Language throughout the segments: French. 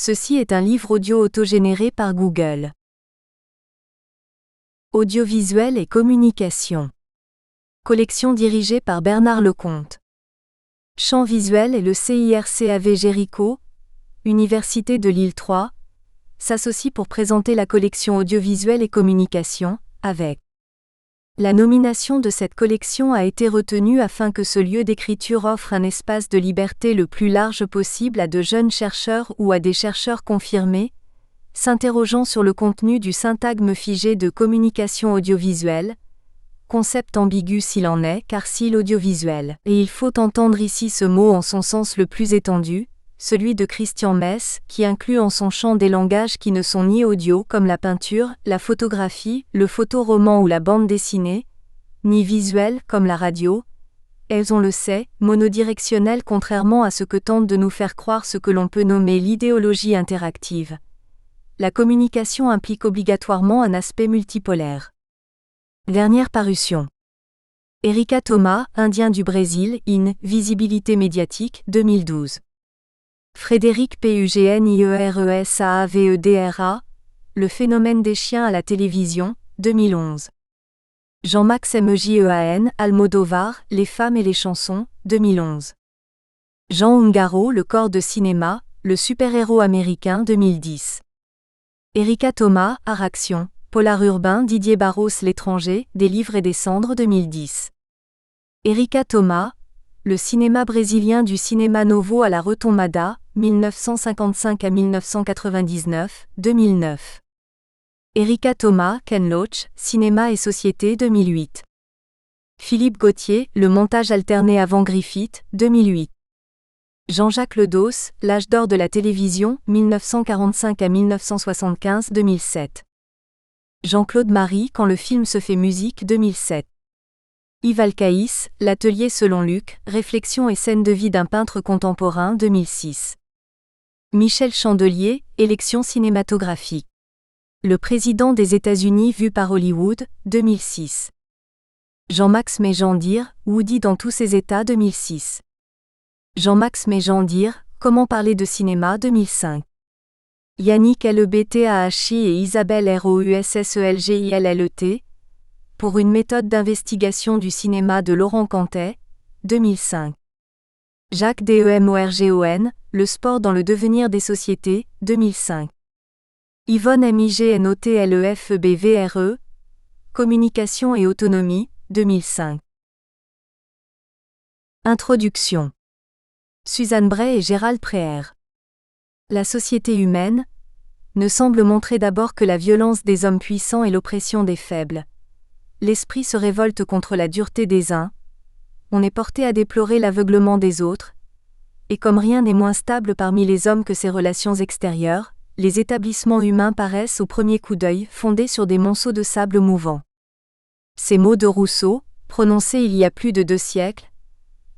Ceci est un livre audio autogénéré par Google. Audiovisuel et communication. Collection dirigée par Bernard Lecomte. Champ visuel et le CIRCAV Jéricho, Université de Lille 3, s'associe pour présenter la collection audiovisuelle et communication, avec. La nomination de cette collection a été retenue afin que ce lieu d'écriture offre un espace de liberté le plus large possible à de jeunes chercheurs ou à des chercheurs confirmés, s'interrogeant sur le contenu du syntagme figé de communication audiovisuelle, concept ambigu s'il en est, car si l'audiovisuel, et il faut entendre ici ce mot en son sens le plus étendu, celui de Christian Mess, qui inclut en son champ des langages qui ne sont ni audio comme la peinture, la photographie, le photoroman ou la bande dessinée, ni visuel comme la radio, elles on le sait, monodirectionnelles contrairement à ce que tente de nous faire croire ce que l'on peut nommer l'idéologie interactive. La communication implique obligatoirement un aspect multipolaire. Dernière parution. Erika Thomas, Indien du Brésil, in Visibilité médiatique, 2012. Frédéric Pugnieresavedra, Le phénomène des chiens à la télévision, 2011. Jean-Max Mejean, Almodovar, Les femmes et les chansons, 2011. Jean Ungaro, Le corps de cinéma, Le super-héros américain, 2010. Erika Thomas, Art Action, Polar urbain, Didier Barros, L'étranger, Des livres et des cendres, 2010. Erika Thomas, Le cinéma brésilien du cinéma novo à la retomada, 1955 à 1999, 2009. Erika Thomas, Ken Loach, Cinéma et société, 2008. Philippe Gauthier, Le montage alterné avant Griffith, 2008. Jean-Jacques Ledos, L'âge d'or de la télévision, 1945 à 1975, 2007. Jean-Claude Marie, Quand le film se fait musique, 2007. Yves Alcaïs, L'atelier selon Luc, Réflexions et scènes de vie d'un peintre contemporain, 2006. Michel Chandelier, Élections cinématographiques. Le président des États-Unis vu par Hollywood, 2006. Jean-Max Mégendir, Woody dans tous ses états, 2006. Jean-Max Mégendir, Comment parler de cinéma, 2005. Yannick Lebtahi et Isabelle Roussselgillet, Pour une méthode d'investigation du cinéma de Laurent Cantet, 2005. Jacques Demorgon, Le sport dans le devenir des sociétés, 2005. Yvonne Mignottlefbvre, Communication et autonomie, 2005. Introduction. Suzanne Bray et Gérald Préère. La société humaine ne semble montrer d'abord que la violence des hommes puissants et l'oppression des faibles. L'esprit se révolte contre la dureté des uns, on est porté à déplorer l'aveuglement des autres, et comme rien n'est moins stable parmi les hommes que ses relations extérieures, les établissements humains paraissent au premier coup d'œil fondés sur des monceaux de sable mouvants. Ces mots de Rousseau, prononcés il y a plus de 2 siècles,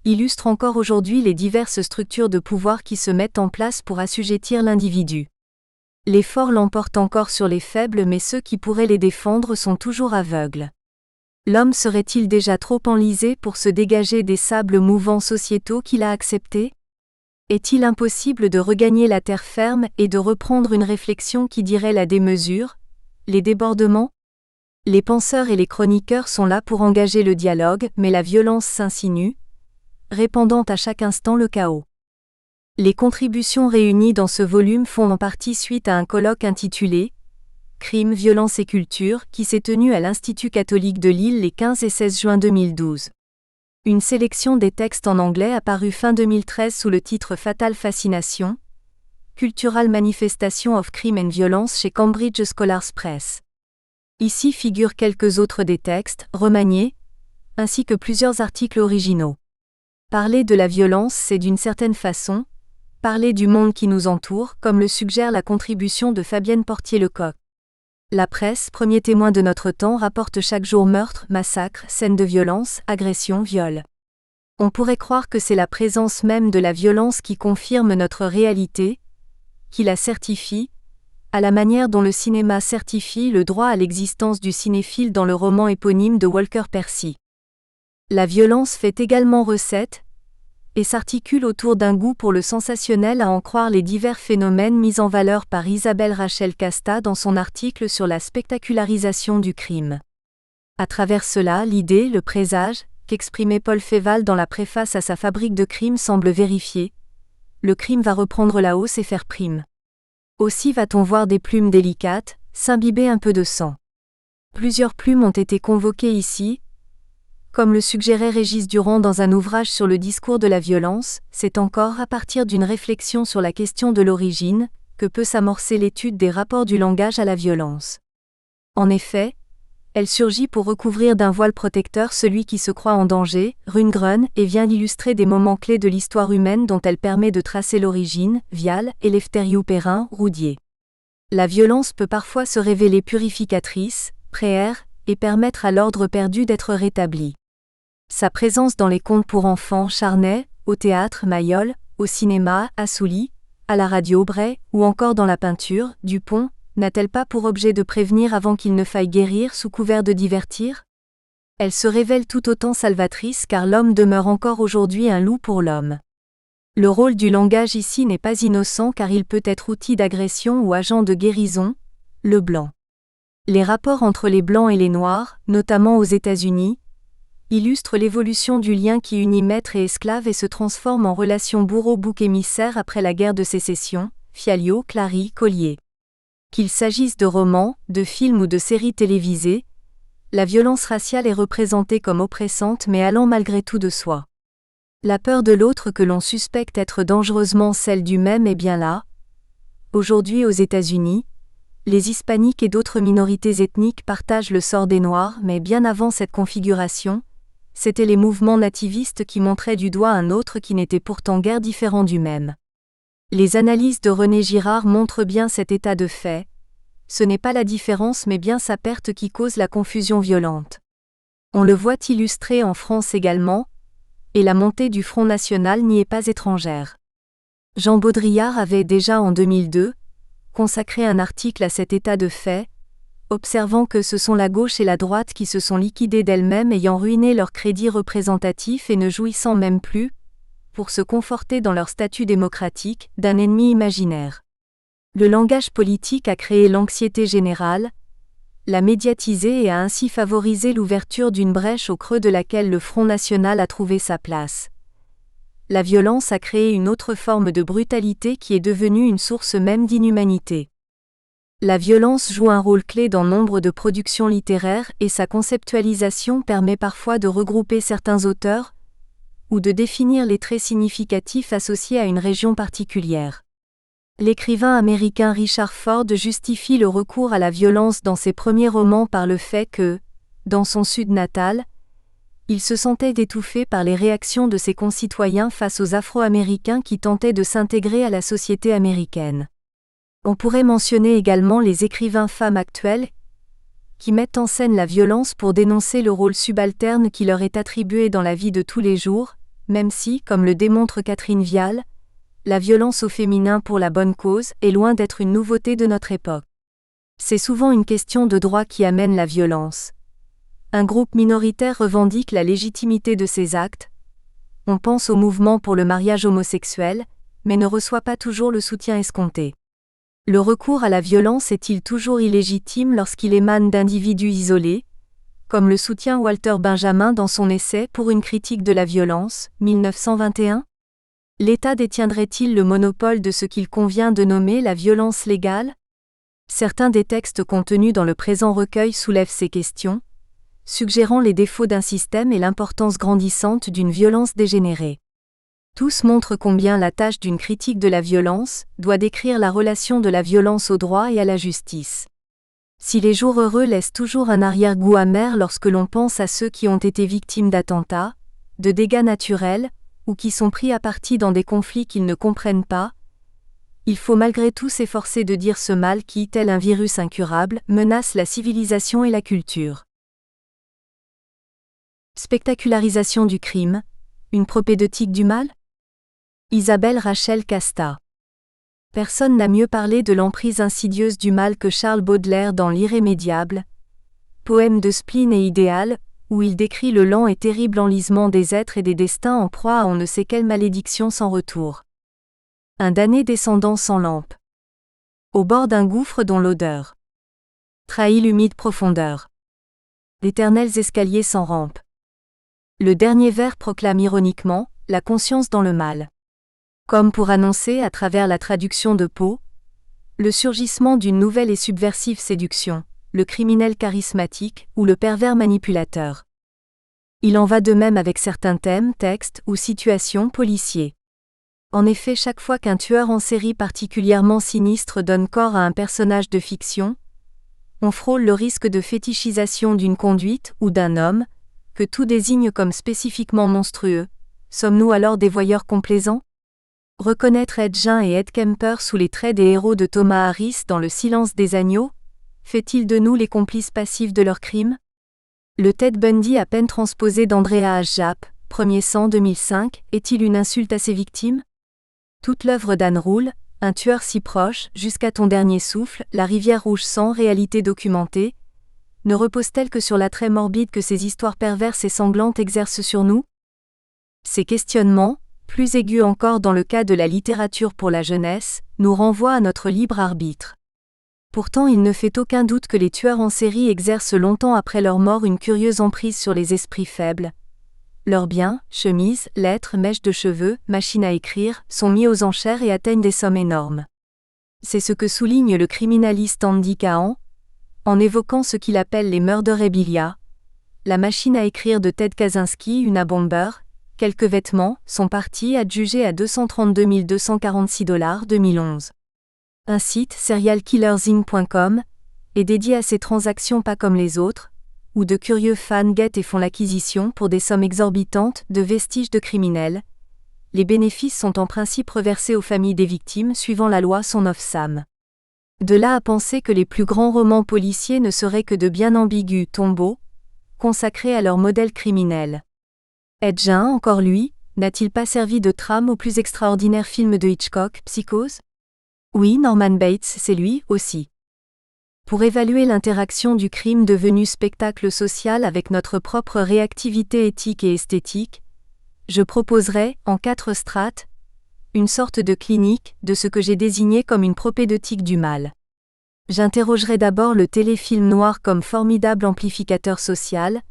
illustrent encore aujourd'hui les diverses structures de pouvoir qui se mettent en place pour assujettir l'individu. Les forts l'emportent encore sur les faibles, mais ceux qui pourraient les défendre sont toujours aveugles. L'homme serait-il déjà trop enlisé pour se dégager des sables mouvants sociétaux qu'il a acceptés ? Est-il impossible de regagner la terre ferme et de reprendre une réflexion qui dirait la démesure, les débordements ? Les penseurs et les chroniqueurs sont là pour engager le dialogue, mais la violence s'insinue, répandant à chaque instant le chaos. Les contributions réunies dans ce volume font en partie suite à un colloque intitulé Crime, violence et culture, qui s'est tenu à l'Institut catholique de Lille les 15 et 16 juin 2012. Une sélection des textes en anglais apparue fin 2013 sous le titre Fatal Fascination, Cultural Manifestation of Crime and Violence chez Cambridge Scholars Press. Ici figurent quelques autres des textes, remaniés, ainsi que plusieurs articles originaux. Parler de la violence, c'est d'une certaine façon, parler du monde qui nous entoure, comme le suggère la contribution de Fabienne Portier-Lecoq. La presse, premier témoin de notre temps, rapporte chaque jour meurtres, massacres, scènes de violence, agressions, viols. On pourrait croire que c'est la présence même de la violence qui confirme notre réalité, qui la certifie, à la manière dont le cinéma certifie le droit à l'existence du cinéphile dans le roman éponyme de Walker Percy. La violence fait également recette, et s'articule autour d'un goût pour le sensationnel à en croire les divers phénomènes mis en valeur par Isabelle Rachel Casta dans son article sur la spectacularisation du crime. À travers cela, l'idée, le présage, qu'exprimait Paul Féval dans la préface à sa Fabrique de crimes semble vérifier. Le crime va reprendre la hausse et faire prime. Aussi va-t-on voir des plumes délicates, s'imbiber un peu de sang. Plusieurs plumes ont été convoquées ici. Comme le suggérait Régis Durand dans un ouvrage sur le discours de la violence, c'est encore à partir d'une réflexion sur la question de l'origine que peut s'amorcer l'étude des rapports du langage à la violence. En effet, elle surgit pour recouvrir d'un voile protecteur celui qui se croit en danger, Rundgren, et vient illustrer des moments clés de l'histoire humaine dont elle permet de tracer l'origine, Vial, Elefthériou Perrin, Roudier. La violence peut parfois se révéler purificatrice, préère, et permettre à l'ordre perdu d'être rétabli. Sa présence dans les contes pour enfants Charnay, au théâtre Mayol, au cinéma Assouli, à la radio Bray, ou encore dans la peinture Dupont, n'a-t-elle pas pour objet de prévenir avant qu'il ne faille guérir sous couvert de divertir ? Elle se révèle tout autant salvatrice car l'homme demeure encore aujourd'hui un loup pour l'homme. Le rôle du langage ici n'est pas innocent car il peut être outil d'agression ou agent de guérison, le blanc. Les rapports entre les blancs et les noirs, notamment aux États-Unis, illustre l'évolution du lien qui unit maître et esclave et se transforme en relation bourreau-bouc émissaire après la guerre de sécession, Fialio, Clary, Collier. Qu'il s'agisse de romans, de films ou de séries télévisées, la violence raciale est représentée comme oppressante mais allant malgré tout de soi. La peur de l'autre que l'on suspecte être dangereusement celle du même est bien là. Aujourd'hui aux États-Unis, les hispaniques et d'autres minorités ethniques partagent le sort des Noirs mais bien avant cette configuration, c'étaient les mouvements nativistes qui montraient du doigt un autre qui n'était pourtant guère différent du même. Les analyses de René Girard montrent bien cet état de fait. Ce n'est pas la différence mais bien sa perte qui cause la confusion violente. On le voit illustré en France également, et la montée du Front National n'y est pas étrangère. Jean Baudrillard avait déjà en 2002 consacré un article à cet état de fait, observant que ce sont la gauche et la droite qui se sont liquidées d'elles-mêmes ayant ruiné leur crédit représentatif et ne jouissant même plus, pour se conforter dans leur statut démocratique, d'un ennemi imaginaire. Le langage politique a créé l'anxiété générale, l'a médiatisée et a ainsi favorisé l'ouverture d'une brèche au creux de laquelle le Front National a trouvé sa place. La violence a créé une autre forme de brutalité qui est devenue une source même d'inhumanité. La violence joue un rôle clé dans nombre de productions littéraires et sa conceptualisation permet parfois de regrouper certains auteurs ou de définir les traits significatifs associés à une région particulière. L'écrivain américain Richard Ford justifie le recours à la violence dans ses premiers romans par le fait que, dans son sud natal, il se sentait étouffé par les réactions de ses concitoyens face aux Afro-Américains qui tentaient de s'intégrer à la société américaine. On pourrait mentionner également les écrivains femmes actuelles, qui mettent en scène la violence pour dénoncer le rôle subalterne qui leur est attribué dans la vie de tous les jours, même si, comme le démontre Catherine Vial, la violence au féminin pour la bonne cause est loin d'être une nouveauté de notre époque. C'est souvent une question de droit qui amène la violence. Un groupe minoritaire revendique la légitimité de ces actes. On pense au mouvement pour le mariage homosexuel, mais ne reçoit pas toujours le soutien escompté. Le recours à la violence est-il toujours illégitime lorsqu'il émane d'individus isolés, comme le soutient Walter Benjamin dans son essai Pour une critique de la violence, 1921 ? L'État détiendrait-il le monopole de ce qu'il convient de nommer la violence légale ? Certains des textes contenus dans le présent recueil soulèvent ces questions, suggérant les défauts d'un système et l'importance grandissante d'une violence dégénérée. Tous montrent combien la tâche d'une critique de la violence doit décrire la relation de la violence au droit et à la justice. Si les jours heureux laissent toujours un arrière-goût amer lorsque l'on pense à ceux qui ont été victimes d'attentats, de dégâts naturels, ou qui sont pris à partie dans des conflits qu'ils ne comprennent pas, il faut malgré tout s'efforcer de dire ce mal qui, tel un virus incurable, menace la civilisation et la culture. Spectacularisation du crime, une propédeutique du mal ? Isabelle Rachel Casta. Personne n'a mieux parlé de l'emprise insidieuse du mal que Charles Baudelaire dans L'Irrémédiable, poème de spleen et idéal, où il décrit le lent et terrible enlisement des êtres et des destins en proie à on ne sait quelle malédiction sans retour. Un damné descendant sans lampe. Au bord d'un gouffre dont l'odeur trahit l'humide profondeur. D'éternels escaliers sans rampe. Le dernier vers proclame ironiquement la conscience dans le mal. Comme pour annoncer, à travers la traduction de Poe, le surgissement d'une nouvelle et subversive séduction, le criminel charismatique ou le pervers manipulateur. Il en va de même avec certains thèmes, textes ou situations policiers. En effet, chaque fois qu'un tueur en série particulièrement sinistre donne corps à un personnage de fiction, on frôle le risque de fétichisation d'une conduite ou d'un homme, que tout désigne comme spécifiquement monstrueux. Sommes-nous alors des voyeurs complaisants ? Reconnaître Ed Gein et Ed Kemper sous les traits des héros de Thomas Harris dans Le silence des agneaux, fait-il de nous les complices passifs de leurs crimes ? Le Ted Bundy à peine transposé d'Andrea H. Japp, Premier sang 2005, est-il une insulte à ses victimes ? Toute l'œuvre d'Anne Rule, Un tueur si proche, jusqu'à ton dernier souffle, La rivière rouge sans réalité documentée, ne repose-t-elle que sur l'attrait morbide que ces histoires perverses et sanglantes exercent sur nous ? Ces questionnements, plus aigus encore dans le cas de la littérature pour la jeunesse, nous renvoient à notre libre arbitre. Pourtant il ne fait aucun doute que les tueurs en série exercent longtemps après leur mort une curieuse emprise sur les esprits faibles. Leurs biens, chemises, lettres, mèches de cheveux, machines à écrire, sont mis aux enchères et atteignent des sommes énormes. C'est ce que souligne le criminaliste Andy Cahan, en évoquant ce qu'il appelle les murderabilia, la machine à écrire de Ted Kaczynski, une bomber, quelques vêtements, sont partis adjugés à $232 246 2011. Un site, serialkillersinc.com, est dédié à ces transactions pas comme les autres, où de curieux fans guettent et font l'acquisition pour des sommes exorbitantes de vestiges de criminels. Les bénéfices sont en principe reversés aux familles des victimes suivant la loi Son of Sam. De là à penser que les plus grands romans policiers ne seraient que de bien ambigus tombeaux, consacrés à leur modèle criminel. Ed Gein, encore lui, n'a-t-il pas servi de trame au plus extraordinaire film de Hitchcock, Psychose ? Oui, Norman Bates, c'est lui, aussi. Pour évaluer l'interaction du crime devenu spectacle social avec notre propre réactivité éthique et esthétique, je proposerai, en 4 strates, une sorte de clinique de ce que j'ai désigné comme une propédeutique du mal. J'interrogerai d'abord le téléfilm noir comme formidable amplificateur social,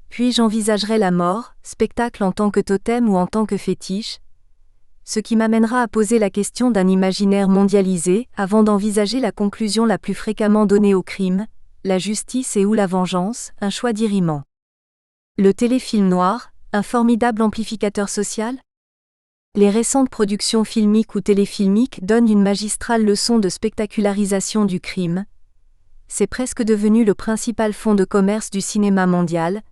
puis j'envisagerai la mort, spectacle en tant que totem ou en tant que fétiche, ce qui m'amènera à poser la question d'un imaginaire mondialisé avant d'envisager la conclusion la plus fréquemment donnée au crime, la justice et ou la vengeance, un choix dirimant. Le téléfilm noir, un formidable amplificateur social ? Les récentes productions filmiques ou téléfilmiques donnent une magistrale leçon de spectacularisation du crime. C'est presque devenu le principal fonds de commerce du cinéma mondial,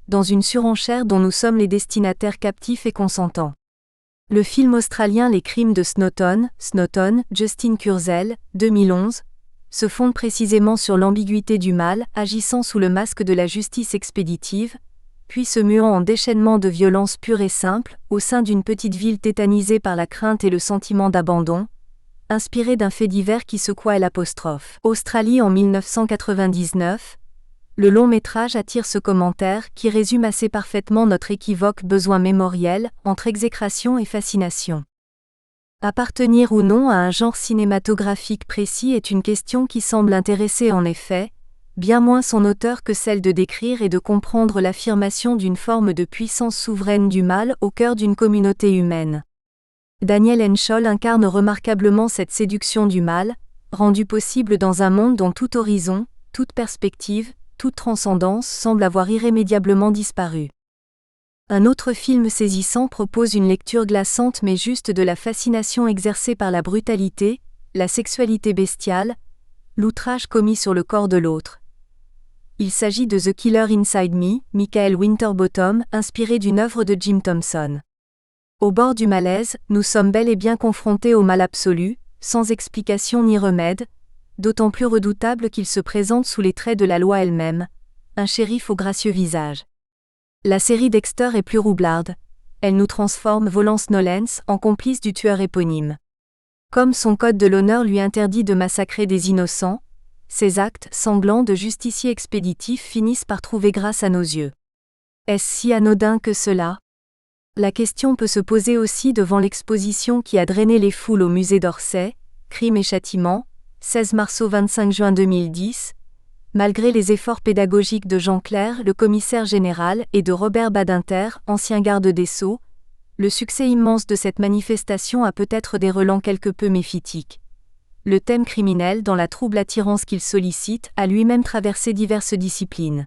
dans une surenchère dont nous sommes les destinataires captifs et consentants. Le film australien Les crimes de Snowdon, Justin Kurzel, 2011, se fonde précisément sur l'ambiguïté du mal agissant sous le masque de la justice expéditive, puis se muant en déchaînement de violence pure et simple, au sein d'une petite ville tétanisée par la crainte et le sentiment d'abandon, inspiré d'un fait divers qui secoua l'apostrophe. Australie en 1999. Le long-métrage attire ce commentaire qui résume assez parfaitement notre équivoque besoin mémoriel entre exécration et fascination. Appartenir ou non à un genre cinématographique précis est une question qui semble intéresser en effet, bien moins son auteur que celle de décrire et de comprendre l'affirmation d'une forme de puissance souveraine du mal au cœur d'une communauté humaine. Daniel Henshall incarne remarquablement cette séduction du mal, rendue possible dans un monde dont tout horizon, toute perspective, toute transcendance semble avoir irrémédiablement disparu. Un autre film saisissant propose une lecture glaçante mais juste de la fascination exercée par la brutalité, la sexualité bestiale, l'outrage commis sur le corps de l'autre. Il s'agit de The Killer Inside Me, Michael Winterbottom, inspiré d'une œuvre de Jim Thompson. Au bord du malaise, nous sommes bel et bien confrontés au mal absolu, sans explication ni remède, d'autant plus redoutable qu'il se présente sous les traits de la loi elle-même, un shérif au gracieux visage. La série Dexter est plus roublarde, elle nous transforme Volance Nolens en complice du tueur éponyme. Comme son code de l'honneur lui interdit de massacrer des innocents, ses actes sanglants de justicier expéditif finissent par trouver grâce à nos yeux. Est-ce si anodin que cela? La question peut se poser aussi devant l'exposition qui a drainé les foules au musée d'Orsay, Crimes et Châtiments, 16 mars au 25 juin 2010, malgré les efforts pédagogiques de Jean Clair, le commissaire général, et de Robert Badinter, ancien garde des Sceaux, le succès immense de cette manifestation a peut-être des relents quelque peu méphitiques. Le thème criminel, dans la trouble attirance qu'il sollicite, a lui-même traversé diverses disciplines.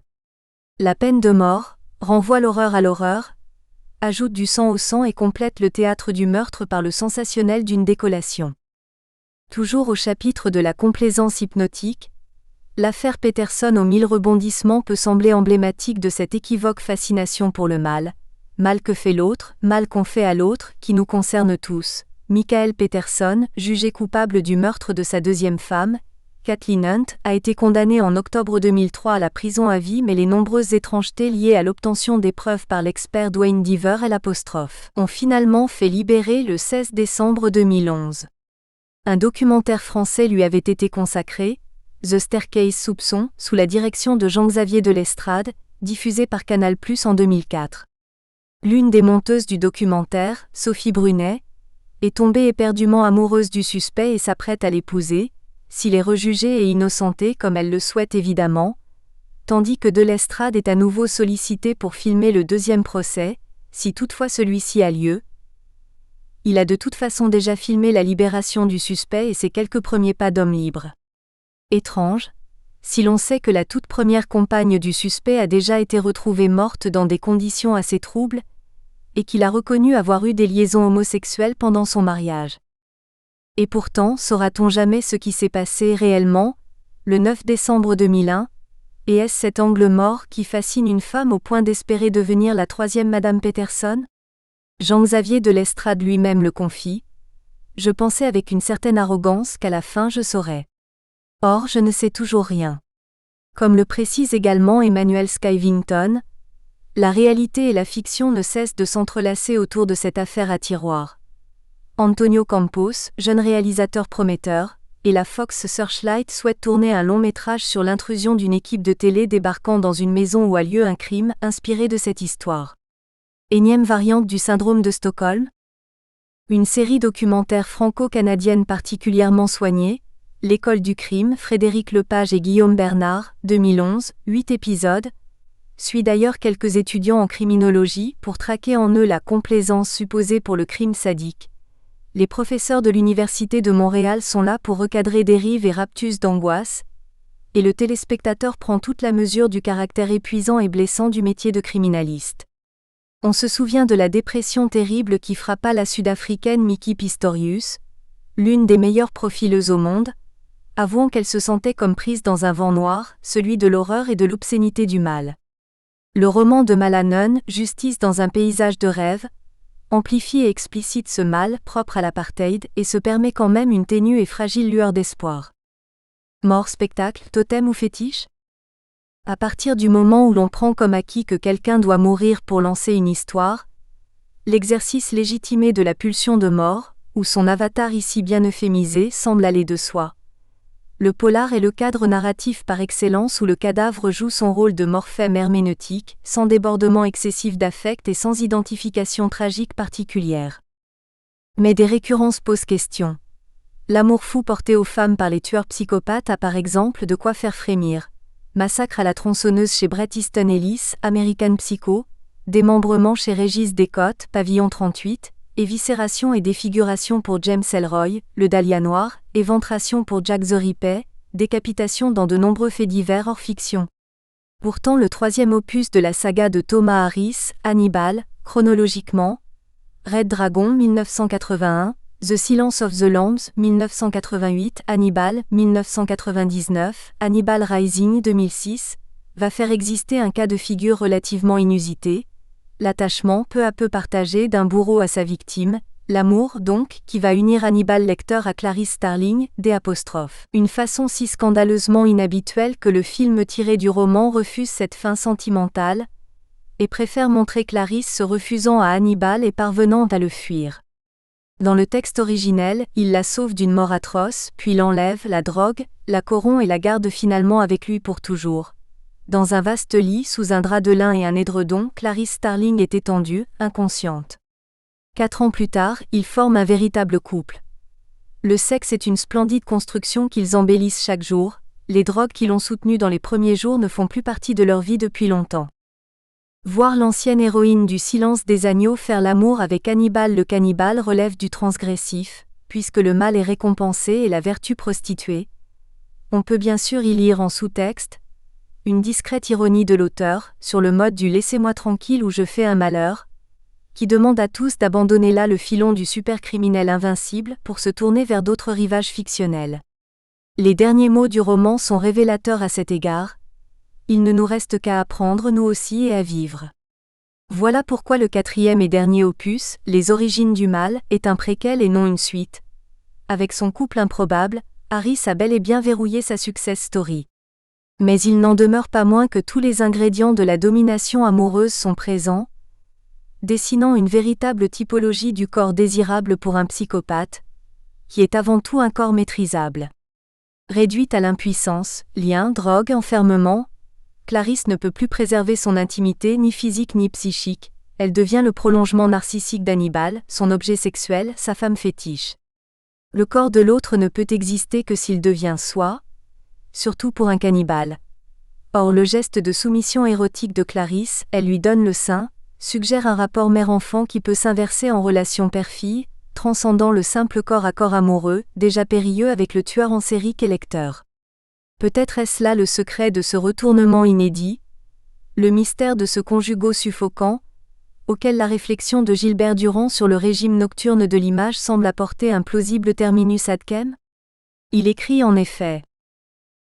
La peine de mort renvoie l'horreur à l'horreur, ajoute du sang au sang et complète le théâtre du meurtre par le sensationnel d'une décollation. Toujours au chapitre de la complaisance hypnotique, l'affaire Peterson aux 1000 rebondissements peut sembler emblématique de cette équivoque fascination pour le mal que fait l'autre, mal qu'on fait à l'autre, qui nous concerne tous. Michael Peterson, jugé coupable du meurtre de sa deuxième femme, Kathleen Hunt, a été condamné en octobre 2003 à la prison à vie, mais les nombreuses étrangetés liées à l'obtention des preuves par l'expert Dwayne Deaver ont finalement fait libérer le 16 décembre 2011. Un documentaire français lui avait été consacré, The Staircase Soupçon, sous la direction de Jean-Xavier de Lestrade, diffusé par Canal+ en 2004. L'une des monteuses du documentaire, Sophie Brunet, est tombée éperdument amoureuse du suspect et s'apprête à l'épouser, s'il est rejugé et innocenté comme elle le souhaite évidemment, tandis que de Lestrade est à nouveau sollicité pour filmer le deuxième procès, si toutefois celui-ci a lieu. Il a de toute façon déjà filmé la libération du suspect et ses quelques premiers pas d'homme libre. Étrange, si l'on sait que la toute première compagne du suspect a déjà été retrouvée morte dans des conditions assez troubles, et qu'il a reconnu avoir eu des liaisons homosexuelles pendant son mariage. Et pourtant, saura-t-on jamais ce qui s'est passé réellement, le 9 décembre 2001, et est-ce cet angle mort qui fascine une femme au point d'espérer devenir la troisième Madame Peterson? Jean-Xavier de Lestrade lui-même le confie. Je pensais avec une certaine arrogance qu'à la fin je saurais. Or, je ne sais toujours rien. Comme le précise également Emmanuel Skivington, la réalité et la fiction ne cessent de s'entrelacer autour de cette affaire à tiroir. Antonio Campos, jeune réalisateur prometteur, et la Fox Searchlight souhaitent tourner un long métrage sur l'intrusion d'une équipe de télé débarquant dans une maison où a lieu un crime, inspiré de cette histoire. Énième variante du syndrome de Stockholm? Une série documentaire franco-canadienne particulièrement soignée, L'école du crime, Frédéric Lepage et Guillaume Bernard, 2011, 8 épisodes, suit d'ailleurs quelques étudiants en criminologie pour traquer en eux la complaisance supposée pour le crime sadique. Les professeurs de l'Université de Montréal sont là pour recadrer dérives et raptus d'angoisse, et le téléspectateur prend toute la mesure du caractère épuisant et blessant du métier de criminaliste. On se souvient de la dépression terrible qui frappa la Sud-Africaine Miki Pistorius, l'une des meilleures profileuses au monde, avouant qu'elle se sentait comme prise dans un vent noir, celui de l'horreur et de l'obscénité du mal. Le roman de Malanen, Justice dans un paysage de rêve, amplifie et explicite ce mal propre à l'apartheid et se permet quand même une ténue et fragile lueur d'espoir. Mort, spectacle, totem ou fétiche? À partir du moment où l'on prend comme acquis que quelqu'un doit mourir pour lancer une histoire, l'exercice légitimé de la pulsion de mort, ou son avatar ici bien euphémisé, semble aller de soi. Le polar est le cadre narratif par excellence où le cadavre joue son rôle de morphème herméneutique, sans débordement excessif d'affect et sans identification tragique particulière. Mais des récurrences posent question. L'amour fou porté aux femmes par les tueurs psychopathes a par exemple de quoi faire frémir. Massacre à la tronçonneuse chez Bret Easton Ellis, American Psycho, démembrement chez Régis Descotes, Pavillon 38, éviscération et défiguration pour James Ellroy, Le Dahlia Noir, éventration pour Jack the Ripper, décapitation dans de nombreux faits divers hors fiction. Pourtant le troisième opus de la saga de Thomas Harris, Hannibal, chronologiquement, Red Dragon 1981, The Silence of the Lambs 1988, Hannibal 1999, Hannibal Rising 2006, va faire exister un cas de figure relativement inusité, l'attachement peu à peu partagé d'un bourreau à sa victime, l'amour donc qui va unir Hannibal Lecter à Clarice Starling, Une façon si scandaleusement inhabituelle que le film tiré du roman refuse cette fin sentimentale, et préfère montrer Clarice se refusant à Hannibal et parvenant à le fuir. Dans le texte originel, il la sauve d'une mort atroce, puis l'enlève, la drogue, la corrompt et la garde finalement avec lui pour toujours. Dans un vaste lit sous un drap de lin et un édredon, Clarice Starling est étendue, inconsciente. 4 ans plus tard, ils forment un véritable couple. Le sexe est une splendide construction qu'ils embellissent chaque jour, les drogues qui l'ont soutenu dans les premiers jours ne font plus partie de leur vie depuis longtemps. Voir l'ancienne héroïne du Silence des agneaux faire l'amour avec Hannibal le cannibale relève du transgressif, puisque le mal est récompensé et la vertu prostituée. On peut bien sûr y lire en sous-texte une discrète ironie de l'auteur, sur le mode du « laissez-moi tranquille ou je fais un malheur », qui demande à tous d'abandonner là le filon du supercriminel invincible pour se tourner vers d'autres rivages fictionnels. Les derniers mots du roman sont révélateurs à cet égard. Il ne nous reste qu'à apprendre nous aussi et à vivre. Voilà pourquoi le 4e et dernier opus, Les origines du mal, est un préquel et non une suite. Avec son couple improbable, Harris a bel et bien verrouillé sa success story. Mais il n'en demeure pas moins que tous les ingrédients de la domination amoureuse sont présents, dessinant une véritable typologie du corps désirable pour un psychopathe, qui est avant tout un corps maîtrisable. Réduite à l'impuissance, liens, drogue, enfermement, Clarice ne peut plus préserver son intimité ni physique ni psychique, elle devient le prolongement narcissique d'Hannibal, son objet sexuel, sa femme fétiche. Le corps de l'autre ne peut exister que s'il devient soi, surtout pour un cannibale. Or le geste de soumission érotique de Clarice, elle lui donne le sein, suggère un rapport mère-enfant qui peut s'inverser en relation père-fille, transcendant le simple corps à corps amoureux, déjà périlleux avec le tueur en série qu'est Lecter. Peut-être est-ce là le secret de ce retournement inédit, le mystère de ce conjugal suffocant, auquel la réflexion de Gilbert Durand sur le régime nocturne de l'image semble apporter un plausible terminus ad quem. Il écrit en effet: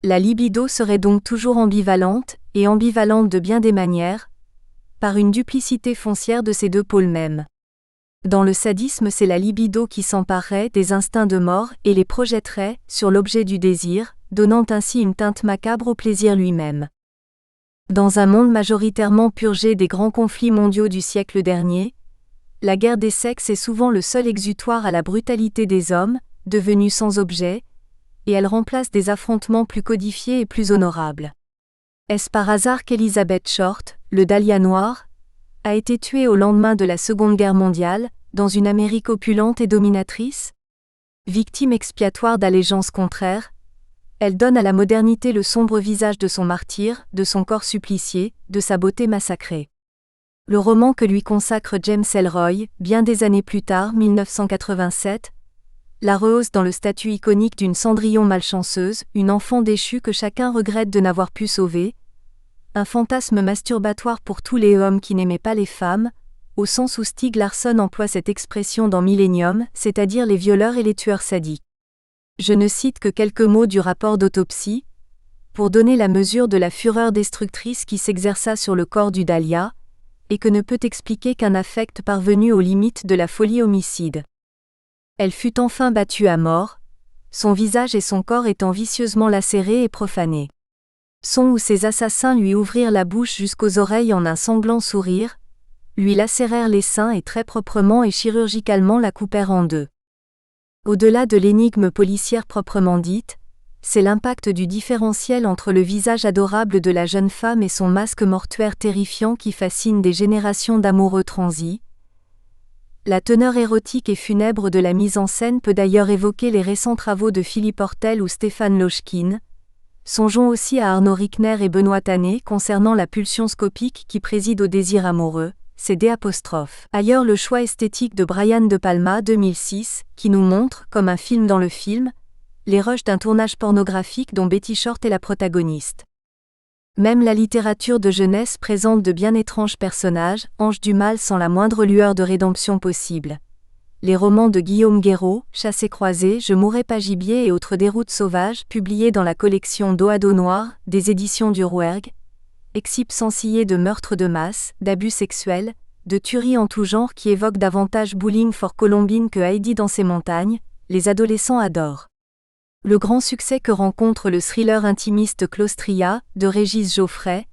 la libido serait donc toujours ambivalente, et ambivalente de bien des manières, par une duplicité foncière de ces deux pôles mêmes. Dans le sadisme, c'est la libido qui s'emparerait des instincts de mort et les projetterait sur l'objet du désir, donnant ainsi une teinte macabre au plaisir lui-même. Dans un monde majoritairement purgé des grands conflits mondiaux du siècle dernier, la guerre des sexes est souvent le seul exutoire à la brutalité des hommes, devenus sans objet, et elle remplace des affrontements plus codifiés et plus honorables. Est-ce par hasard qu'Elizabeth Short, le Dahlia noir, a été tuée au lendemain de la Seconde Guerre mondiale, dans une Amérique opulente et dominatrice? Victime expiatoire d'allégeances contraires, elle donne à la modernité le sombre visage de son martyr, de son corps supplicié, de sa beauté massacrée. Le roman que lui consacre James Ellroy, bien des années plus tard, 1987, la rehausse dans le statut iconique d'une Cendrillon malchanceuse, une enfant déchue que chacun regrette de n'avoir pu sauver, un fantasme masturbatoire pour tous les hommes qui n'aimaient pas les femmes, au sens où Stieg Larsson emploie cette expression dans Millennium, c'est-à-dire les violeurs et les tueurs sadiques. Je ne cite que quelques mots du rapport d'autopsie, pour donner la mesure de la fureur destructrice qui s'exerça sur le corps du Dahlia, et que ne peut expliquer qu'un affect parvenu aux limites de la folie homicide. Elle fut enfin battue à mort, son visage et son corps étant vicieusement lacérés et profanés. Son ou ses assassins lui ouvrirent la bouche jusqu'aux oreilles en un sanglant sourire, lui lacérèrent les seins et très proprement et chirurgicalement la coupèrent en deux. Au-delà de l'énigme policière proprement dite, c'est l'impact du différentiel entre le visage adorable de la jeune femme et son masque mortuaire terrifiant qui fascine des générations d'amoureux transis. La teneur érotique et funèbre de la mise en scène peut d'ailleurs évoquer les récents travaux de Philippe Hortel ou Stéphane Lochkin. Songeons aussi à Arnaud Rickner et Benoît Tanet concernant la pulsion scopique qui préside au désir amoureux, c'est D'. Ailleurs le choix esthétique de Brian De Palma 2006, qui nous montre, comme un film dans le film, les rushs d'un tournage pornographique dont Betty Short est la protagoniste. Même la littérature de jeunesse présente de bien étranges personnages, anges du mal sans la moindre lueur de rédemption possible. Les romans de Guillaume Guéraud, Chassé-croisé, Je mourrai pas gibier et autres déroutes sauvages, publiés dans la collection Dos à dos noir, des éditions du Rouergue, exhibent sensillés de meurtres de masse, d'abus sexuels, de tueries en tout genre qui évoquent davantage Bowling for Columbine que Heidi dans ses montagnes, les adolescents adorent. Le grand succès que rencontre le thriller intimiste Claustria, de Régis Geoffrey,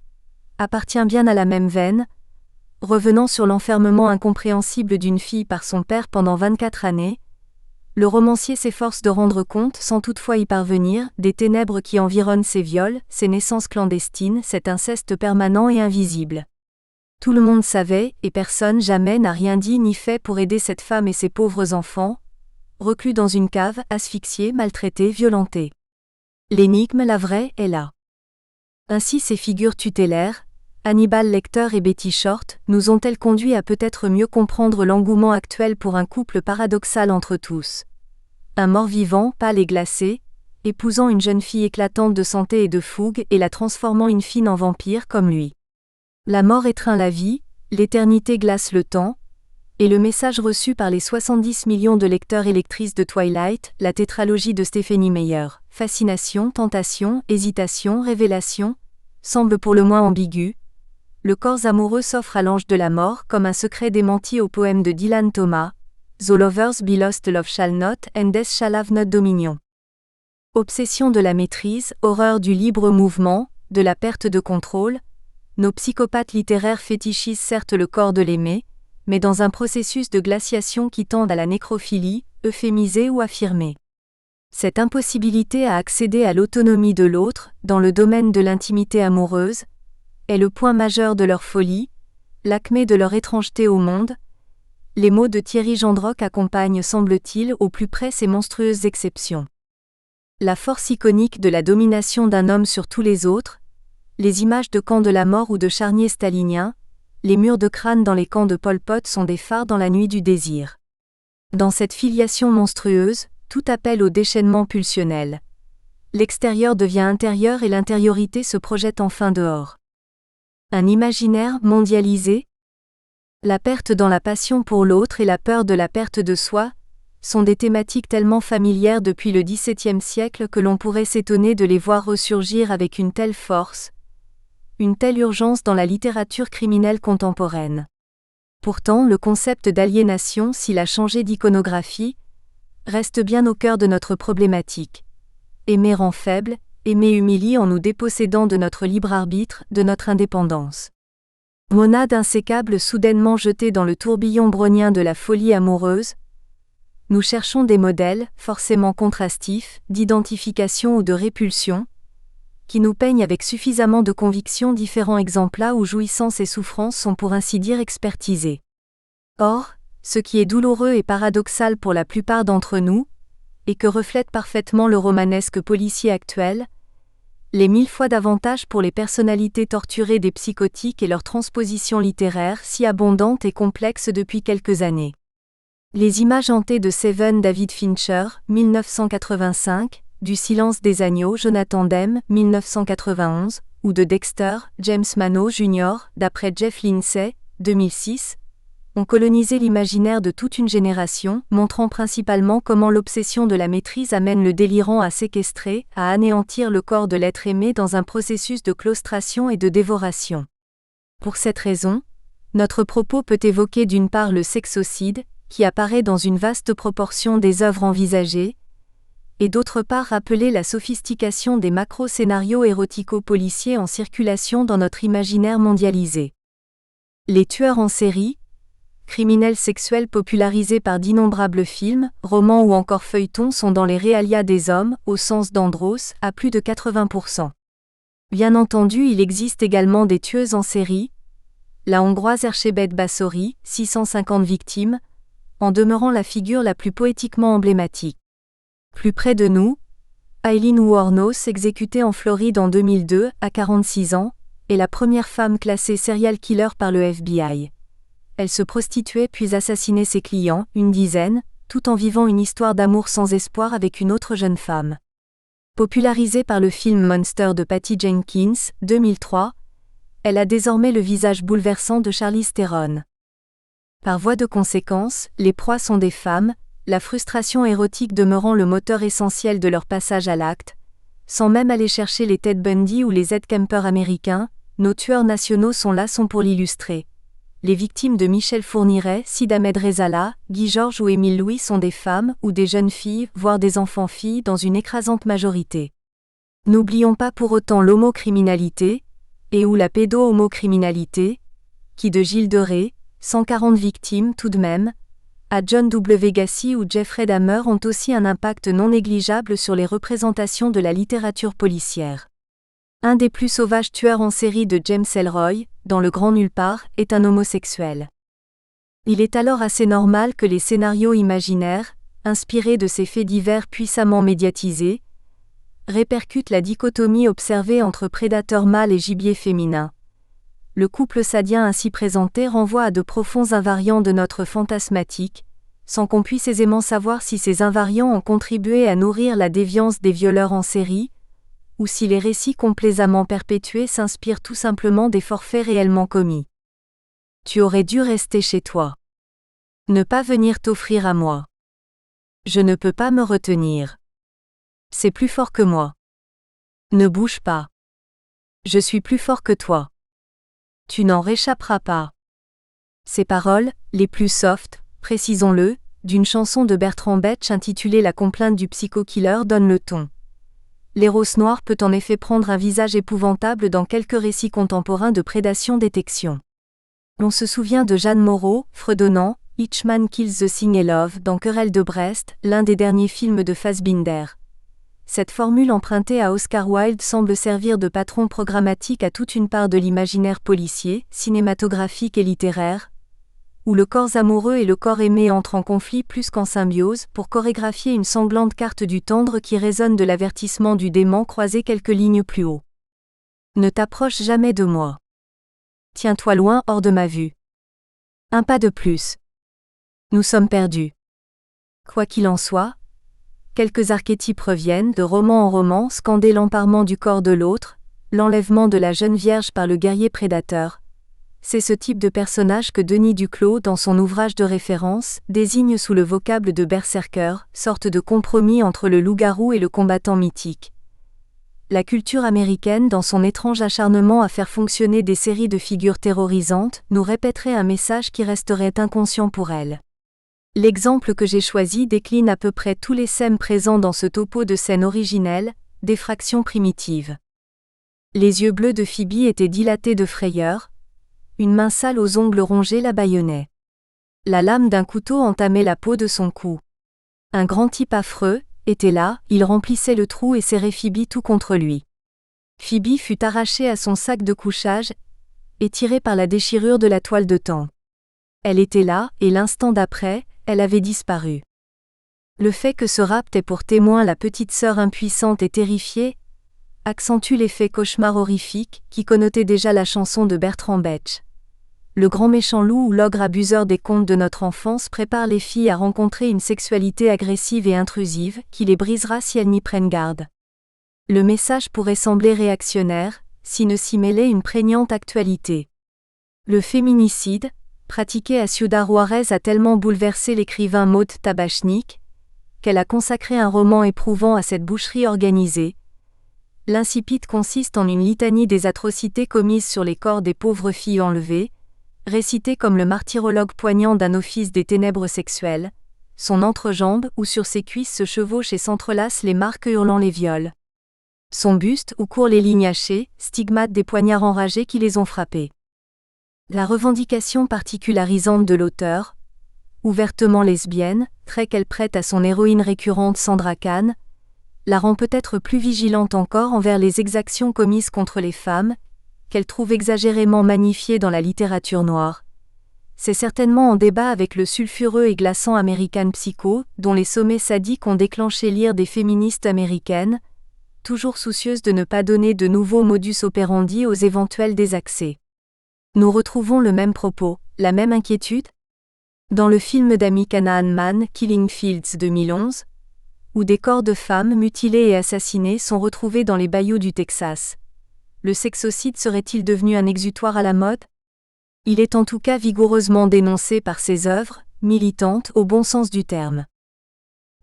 appartient bien à la même veine, revenant sur l'enfermement incompréhensible d'une fille par son père pendant 24 années, Le romancier s'efforce de rendre compte, sans toutefois y parvenir, des ténèbres qui environnent ces viols, ces naissances clandestines, cet inceste permanent et invisible. Tout le monde savait, et personne jamais n'a rien dit ni fait pour aider cette femme et ses pauvres enfants, reclus dans une cave, asphyxiés, maltraités, violentés. L'énigme, la vraie, est là. Ainsi ces figures tutélaires, Hannibal Lecter et Betty Short, nous ont-elles conduit à peut-être mieux comprendre l'engouement actuel pour un couple paradoxal entre tous. Un mort-vivant, pâle et glacé, épousant une jeune fille éclatante de santé et de fougue et la transformant in fine en vampire comme lui. La mort étreint la vie, l'éternité glace le temps, et le message reçu par les 70 millions de lecteurs et lectrices de Twilight, la tétralogie de Stephenie Meyer, fascination, tentation, hésitation, révélation, semble pour le moins ambigu. Le corps amoureux s'offre à l'ange de la mort comme un secret démenti au poème de Dylan Thomas, The lovers be lost, love shall not, and death shall have not dominion. Obsession de la maîtrise, horreur du libre mouvement, de la perte de contrôle, nos psychopathes littéraires fétichisent certes le corps de l'aimé, mais dans un processus de glaciation qui tend à la nécrophilie, euphémisée ou affirmée. Cette impossibilité à accéder à l'autonomie de l'autre, dans le domaine de l'intimité amoureuse, est le point majeur de leur folie, l'acmé de leur étrangeté au monde. Les mots de Thierry Gendroc accompagnent, semble-t-il, au plus près ces monstrueuses exceptions. La force iconique de la domination d'un homme sur tous les autres, les images de camps de la mort ou de charniers staliniens, les murs de crâne dans les camps de Pol Pot sont des phares dans la nuit du désir. Dans cette filiation monstrueuse, tout appelle au déchaînement pulsionnel. L'extérieur devient intérieur et l'intériorité se projette enfin dehors. Un imaginaire mondialisé? La perte dans la passion pour l'autre et la peur de la perte de soi sont des thématiques tellement familières depuis le XVIIe siècle que l'on pourrait s'étonner de les voir ressurgir avec une telle force, une telle urgence dans la littérature criminelle contemporaine. Pourtant, le concept d'aliénation, s'il a changé d'iconographie, reste bien au cœur de notre problématique. Aimer rend faible, aimer humilie en nous dépossédant de notre libre arbitre, de notre indépendance. Monade insécable soudainement jetée dans le tourbillon brownien de la folie amoureuse, nous cherchons des modèles, forcément contrastifs, d'identification ou de répulsion, qui nous peignent avec suffisamment de conviction différents exemples où jouissance et souffrance sont pour ainsi dire expertisés. Or, ce qui est douloureux et paradoxal pour la plupart d'entre nous, et que reflète parfaitement le romanesque policier actuel, l'est 1000 fois davantage pour les personnalités torturées des psychotiques et leur transposition littéraire si abondante et complexe depuis quelques années. Les images hantées de Seven David Fincher, 1985, du Silence des agneaux Jonathan Demme, 1991, ou de Dexter, James Mano Jr., d'après Jeff Lindsay, 2006, ont colonisé l'imaginaire de toute une génération, montrant principalement comment l'obsession de la maîtrise amène le délirant à séquestrer, à anéantir le corps de l'être aimé dans un processus de claustration et de dévoration. Pour cette raison, notre propos peut évoquer d'une part le sexocide, qui apparaît dans une vaste proportion des œuvres envisagées, et d'autre part rappeler la sophistication des macro-scénarios érotico-policiers en circulation dans notre imaginaire mondialisé. Les tueurs en série, criminels sexuels popularisés par d'innombrables films, romans ou encore feuilletons sont dans les réalia des hommes, au sens d'Andros, à plus de 80%. Bien entendu, il existe également des tueuses en série, la hongroise Erzsébet Báthory, 650 victimes, en demeurant la figure la plus poétiquement emblématique. Plus près de nous, Aileen Wuornos, exécutée en Floride en 2002, à 46 ans, est la première femme classée serial killer par le FBI. Elle se prostituait puis assassinait ses clients, une dizaine, tout en vivant une histoire d'amour sans espoir avec une autre jeune femme. Popularisée par le film Monster de Patty Jenkins, 2003, elle a désormais le visage bouleversant de Charlize Theron. Par voie de conséquence, les proies sont des femmes, la frustration érotique demeurant le moteur essentiel de leur passage à l'acte. Sans même aller chercher les Ted Bundy ou les Ed Kemper américains, nos tueurs nationaux sont pour l'illustrer. Les victimes de Michel Fourniret, Sid Ahmed Rezala, Guy Georges ou Émile Louis sont des femmes ou des jeunes filles, voire des enfants-filles dans une écrasante majorité. N'oublions pas pour autant l'homocriminalité, et ou la pédo-homocriminalité, qui de Gilles de Rais, 140 victimes tout de même, à John W. Gacy ou Jeffrey Dahmer ont aussi un impact non négligeable sur les représentations de la littérature policière. Un des plus sauvages tueurs en série de James Ellroy, dans Le Grand Nulle Part, est un homosexuel. Il est alors assez normal que les scénarios imaginaires, inspirés de ces faits divers puissamment médiatisés, répercutent la dichotomie observée entre prédateurs mâles et gibier féminin. Le couple sadien ainsi présenté renvoie à de profonds invariants de notre fantasmatique, sans qu'on puisse aisément savoir si ces invariants ont contribué à nourrir la déviance des violeurs en série, ou si les récits complaisamment perpétués s'inspirent tout simplement des forfaits réellement commis. Tu aurais dû rester chez toi. Ne pas venir t'offrir à moi. Je ne peux pas me retenir. C'est plus fort que moi. Ne bouge pas. Je suis plus fort que toi. Tu n'en réchapperas pas. Ces paroles, les plus soft, précisons-le, d'une chanson de Bertrand Betch intitulée La complainte du psycho-killer donnent le ton. L'éros noir peut en effet prendre un visage épouvantable dans quelques récits contemporains de prédation-détection. On se souvient de Jeanne Moreau, fredonnant « Each Man Kills the Thing I Love » dans Querelle de Brest, l'un des derniers films de Fassbinder. Cette formule empruntée à Oscar Wilde semble servir de patron programmatique à toute une part de l'imaginaire policier, cinématographique et littéraire, où le corps amoureux et le corps aimé entrent en conflit plus qu'en symbiose pour chorégraphier une sanglante carte du tendre qui résonne de l'avertissement du dément croisé quelques lignes plus haut. Ne t'approche jamais de moi. Tiens-toi loin hors de ma vue. Un pas de plus. Nous sommes perdus. Quoi qu'il en soit, quelques archétypes reviennent de roman en roman scander l'emparement du corps de l'autre, l'enlèvement de la jeune vierge par le guerrier prédateur. C'est ce type de personnage que Denis Duclos, dans son ouvrage de référence, désigne sous le vocable de berserker, sorte de compromis entre le loup-garou et le combattant mythique. La culture américaine, dans son étrange acharnement à faire fonctionner des séries de figures terrorisantes, nous répéterait un message qui resterait inconscient pour elle. L'exemple que j'ai choisi décline à peu près tous les sèmes présents dans ce topo de scène originelle, d'effraction primitive. Les yeux bleus de Phoebe étaient dilatés de frayeur, une main sale aux ongles rongés la bâillonnait. La lame d'un couteau entamait la peau de son cou. Un grand type affreux était là, il remplissait le trou et serrait Phoebe tout contre lui. Phoebe fut arrachée à son sac de couchage et tirée par la déchirure de la toile de tend. Elle était là, et l'instant d'après, elle avait disparu. Le fait que ce rapt ait pour témoin la petite sœur impuissante et terrifiée accentue l'effet cauchemar horrifique qui connotait déjà la chanson de Bertrand Betch. Le grand méchant loup ou l'ogre abuseur des contes de notre enfance prépare les filles à rencontrer une sexualité agressive et intrusive qui les brisera si elles n'y prennent garde. Le message pourrait sembler réactionnaire, si ne s'y mêlait une prégnante actualité. Le féminicide, pratiqué à Ciudad Juárez, a tellement bouleversé l'écrivain Maud Tabachnik, qu'elle a consacré un roman éprouvant à cette boucherie organisée. L'incipit consiste en une litanie des atrocités commises sur les corps des pauvres filles enlevées, récitées comme le martyrologue poignant d'un office des ténèbres sexuelles. Son entrejambe ou sur ses cuisses se chevauchent et s'entrelacent les marques hurlant les viols. Son buste où courent les lignes hachées, stigmates des poignards enragés qui les ont frappées. La revendication particularisante de l'auteur, ouvertement lesbienne, trait qu'elle prête à son héroïne récurrente Sandra Kahn, la rend peut-être plus vigilante encore envers les exactions commises contre les femmes, qu'elle trouve exagérément magnifiées dans la littérature noire. C'est certainement en débat avec le sulfureux et glaçant American Psycho, dont les sommets sadiques ont déclenché l'ire des féministes américaines, toujours soucieuses de ne pas donner de nouveaux modus operandi aux éventuels désaccès. Nous retrouvons le même propos, la même inquiétude dans le film d'Amy Canaan Mann, Killing Fields 2011, où des corps de femmes mutilées et assassinées sont retrouvés dans les bayous du Texas. Le sexocide serait-il devenu un exutoire à la mode ? Il est en tout cas vigoureusement dénoncé par ses œuvres, militantes au bon sens du terme.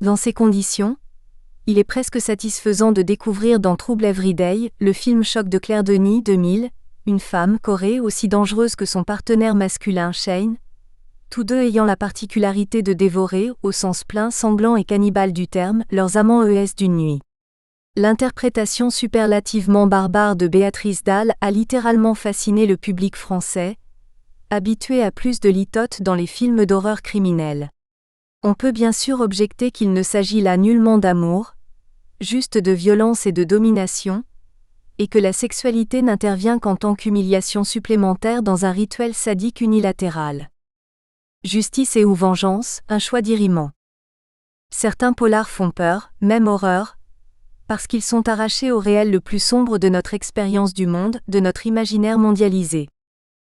Dans ces conditions, il est presque satisfaisant de découvrir dans Trouble Everyday, le film choc de Claire Denis 2000, une femme, Corée, aussi dangereuse que son partenaire masculin Shane, tous deux ayant la particularité de dévorer, au sens plein, sanglant et cannibale du terme, leurs amants d'une nuit. L'interprétation superlativement barbare de Béatrice Dalle a littéralement fasciné le public français, habitué à plus de litote dans les films d'horreur criminelle. On peut bien sûr objecter qu'il ne s'agit là nullement d'amour, juste de violence et de domination, et que la sexualité n'intervient qu'en tant qu'humiliation supplémentaire dans un rituel sadique unilatéral. Justice et ou vengeance, un choix dirimant. Certains polars font peur, même horreur, parce qu'ils sont arrachés au réel le plus sombre de notre expérience du monde, de notre imaginaire mondialisé.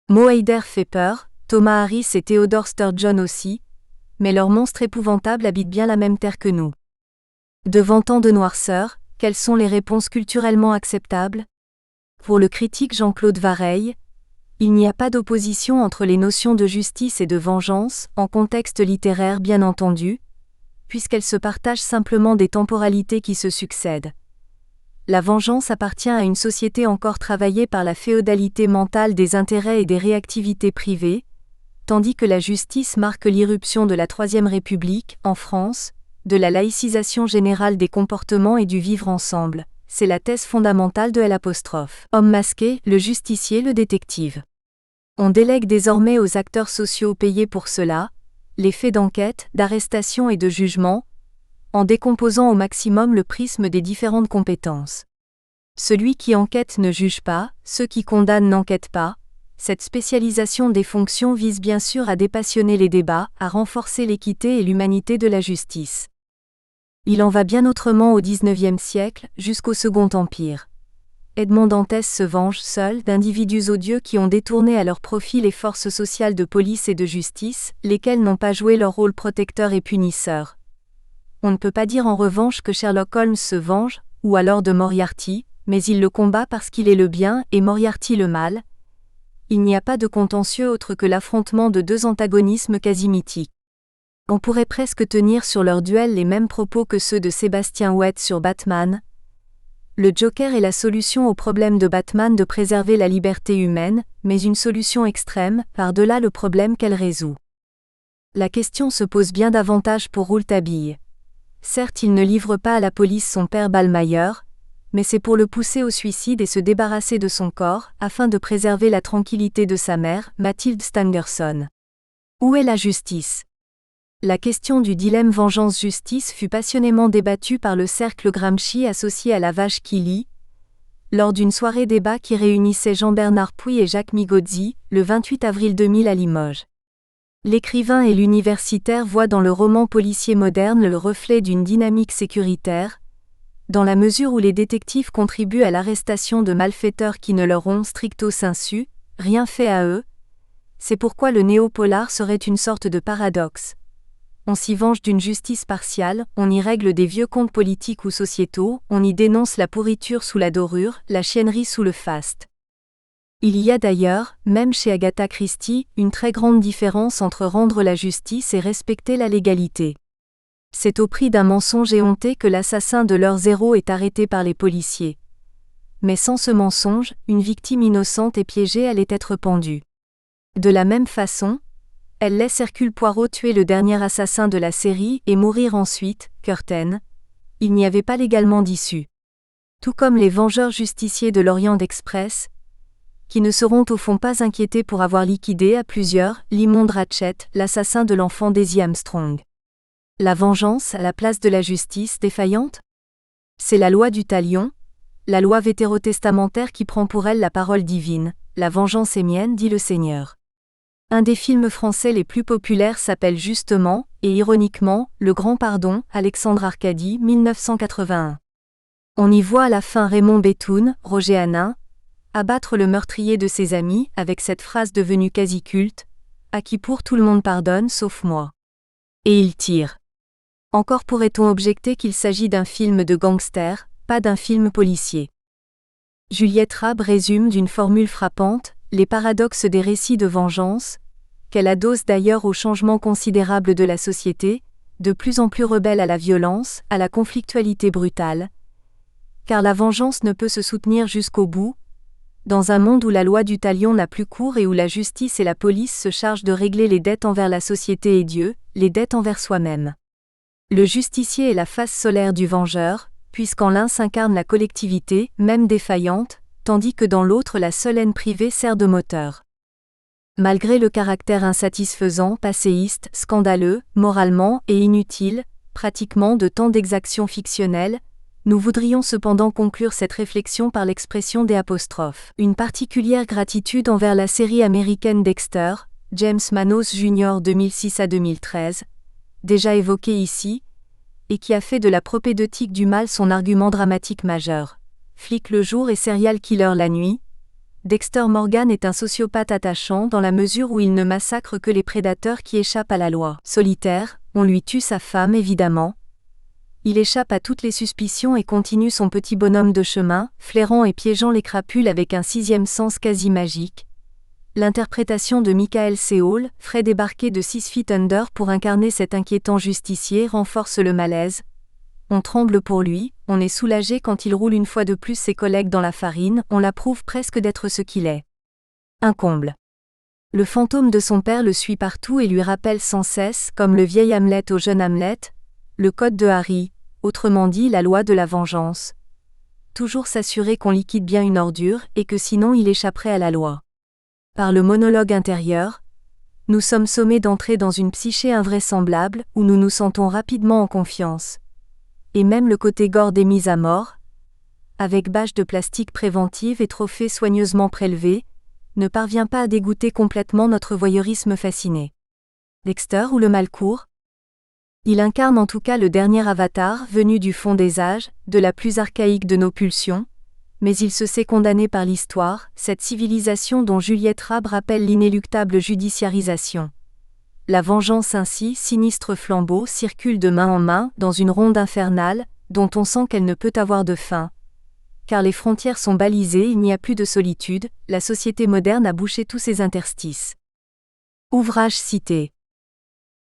Mo Hayder fait peur, Thomas Harris et Theodore Sturgeon aussi, mais leur monstre épouvantable habite bien la même terre que nous. Devant tant de noirceur, quelles sont les réponses culturellement acceptables ? Pour le critique Jean-Claude Vareille, il n'y a pas d'opposition entre les notions de justice et de vengeance, en contexte littéraire bien entendu, puisqu'elles se partagent simplement des temporalités qui se succèdent. La vengeance appartient à une société encore travaillée par la féodalité mentale des intérêts et des réactivités privées, tandis que la justice marque l'irruption de la Troisième République, en France, de la laïcisation générale des comportements et du vivre ensemble. C'est la thèse fondamentale de L'. Homme masqué, le justicier, le détective. On délègue désormais aux acteurs sociaux payés pour cela, les faits d'enquête, d'arrestation et de jugement, en décomposant au maximum le prisme des différentes compétences. Celui qui enquête ne juge pas, ceux qui condamnent n'enquêtent pas. Cette spécialisation des fonctions vise bien sûr à dépassionner les débats, à renforcer l'équité et l'humanité de la justice. Il en va bien autrement au XIXe siècle, jusqu'au Second Empire. Edmond Dantès se venge seul d'individus odieux qui ont détourné à leur profit les forces sociales de police et de justice, lesquelles n'ont pas joué leur rôle protecteur et punisseur. On ne peut pas dire en revanche que Sherlock Holmes se venge, ou alors de Moriarty, mais il le combat parce qu'il est le bien et Moriarty le mal. Il n'y a pas de contentieux autre que l'affrontement de deux antagonismes quasi mythiques. On pourrait presque tenir sur leur duel les mêmes propos que ceux de Sébastien Ouette sur Batman. Le Joker est la solution au problème de Batman de préserver la liberté humaine, mais une solution extrême, par-delà le problème qu'elle résout. La question se pose bien davantage pour Rouletabille. Certes, il ne livre pas à la police son père Ballmeyer, mais c'est pour le pousser au suicide et se débarrasser de son corps, afin de préserver la tranquillité de sa mère, Mathilde Stangerson. Où est la justice ? La question du dilemme vengeance-justice fut passionnément débattue par le cercle Gramsci associé à la vache qui lit, lors d'une soirée débat qui réunissait Jean-Bernard Puy et Jacques Migozzi, le 28 avril 2000 à Limoges. L'écrivain et l'universitaire voient dans le roman policier moderne le reflet d'une dynamique sécuritaire, dans la mesure où les détectives contribuent à l'arrestation de malfaiteurs qui ne leur ont stricto sensu rien fait à eux. C'est pourquoi le néopolar serait une sorte de paradoxe. On s'y venge d'une justice partiale, on y règle des vieux comptes politiques ou sociétaux, on y dénonce la pourriture sous la dorure, la chiennerie sous le faste. Il y a d'ailleurs, même chez Agatha Christie, une très grande différence entre rendre la justice et respecter la légalité. C'est au prix d'un mensonge éhonté que l'assassin de leurs héros est arrêté par les policiers. Mais sans ce mensonge, une victime innocente et piégée allait être pendue. De la même façon, elle laisse Hercule Poirot tuer le dernier assassin de la série et mourir ensuite, Curtain. Il n'y avait pas légalement d'issue. Tout comme les vengeurs justiciers de l'Orient Express, qui ne seront au fond pas inquiétés pour avoir liquidé à plusieurs l'immonde Ratchet, l'assassin de l'enfant Daisy Armstrong. La vengeance à la place de la justice défaillante ? C'est la loi du talion, la loi vétérotestamentaire qui prend pour elle la parole divine. La vengeance est mienne, dit le Seigneur. Un des films français les plus populaires s'appelle justement, et ironiquement, Le Grand Pardon, Alexandre Arcadie, 1981. On y voit à la fin Raymond Bethune, Roger Hanin, abattre le meurtrier de ses amis, avec cette phrase devenue quasi culte, « À qui pour tout le monde pardonne, sauf moi ». Et il tire. Encore pourrait-on objecter qu'il s'agit d'un film de gangster, pas d'un film policier. Juliette Rabe résume d'une formule frappante les paradoxes des récits de vengeance, qu'elle adosse d'ailleurs au changement considérable de la société, de plus en plus rebelle à la violence, à la conflictualité brutale. Car la vengeance ne peut se soutenir jusqu'au bout, dans un monde où la loi du talion n'a plus cours et où la justice et la police se chargent de régler les dettes envers la société et Dieu, les dettes envers soi-même. Le justicier est la face solaire du vengeur, puisqu'en l'un s'incarne la collectivité, même défaillante, tandis que dans l'autre la seule haine privée sert de moteur. Malgré le caractère insatisfaisant, passéiste, scandaleux, moralement et inutile, pratiquement de tant d'exactions fictionnelles, nous voudrions cependant conclure cette réflexion par l'expression des apostrophes. Une particulière gratitude envers la série américaine Dexter, James Manos Jr. 2006 à 2013, déjà évoquée ici, et qui a fait de la propédeutique du mal son argument dramatique majeur. Flic le jour et serial killer la nuit, Dexter Morgan est un sociopathe attachant dans la mesure où il ne massacre que les prédateurs qui échappent à la loi. Solitaire, on lui tue sa femme évidemment. Il échappe à toutes les suspicions et continue son petit bonhomme de chemin, flairant et piégeant les crapules avec un sixième sens quasi magique. L'interprétation de Michael C. Hall, frais débarqué de 6 Feet Under pour incarner cet inquiétant justicier renforce le malaise. On tremble pour lui, on est soulagé quand il roule une fois de plus ses collègues dans la farine, on l'approuve presque d'être ce qu'il est. Un comble. Le fantôme de son père le suit partout et lui rappelle sans cesse, comme le vieil Hamlet au jeune Hamlet, le code de Harry, autrement dit la loi de la vengeance. Toujours s'assurer qu'on liquide bien une ordure et que sinon il échapperait à la loi. Par le monologue intérieur, nous sommes sommés d'entrer dans une psyché invraisemblable où nous nous sentons rapidement en confiance. Et même le côté gore des mises à mort, avec bâches de plastique préventive et trophées soigneusement prélevés, ne parvient pas à dégoûter complètement notre voyeurisme fasciné. Dexter ou le mal court ? Il incarne en tout cas le dernier avatar venu du fond des âges, de la plus archaïque de nos pulsions, mais il se sait condamné par l'histoire, cette civilisation dont Juliette Rabe rappelle l'inéluctable judiciarisation. La vengeance ainsi, sinistre flambeau, circule de main en main, dans une ronde infernale, dont on sent qu'elle ne peut avoir de fin. Car les frontières sont balisées, il n'y a plus de solitude, la société moderne a bouché tous ses interstices. Ouvrage cité.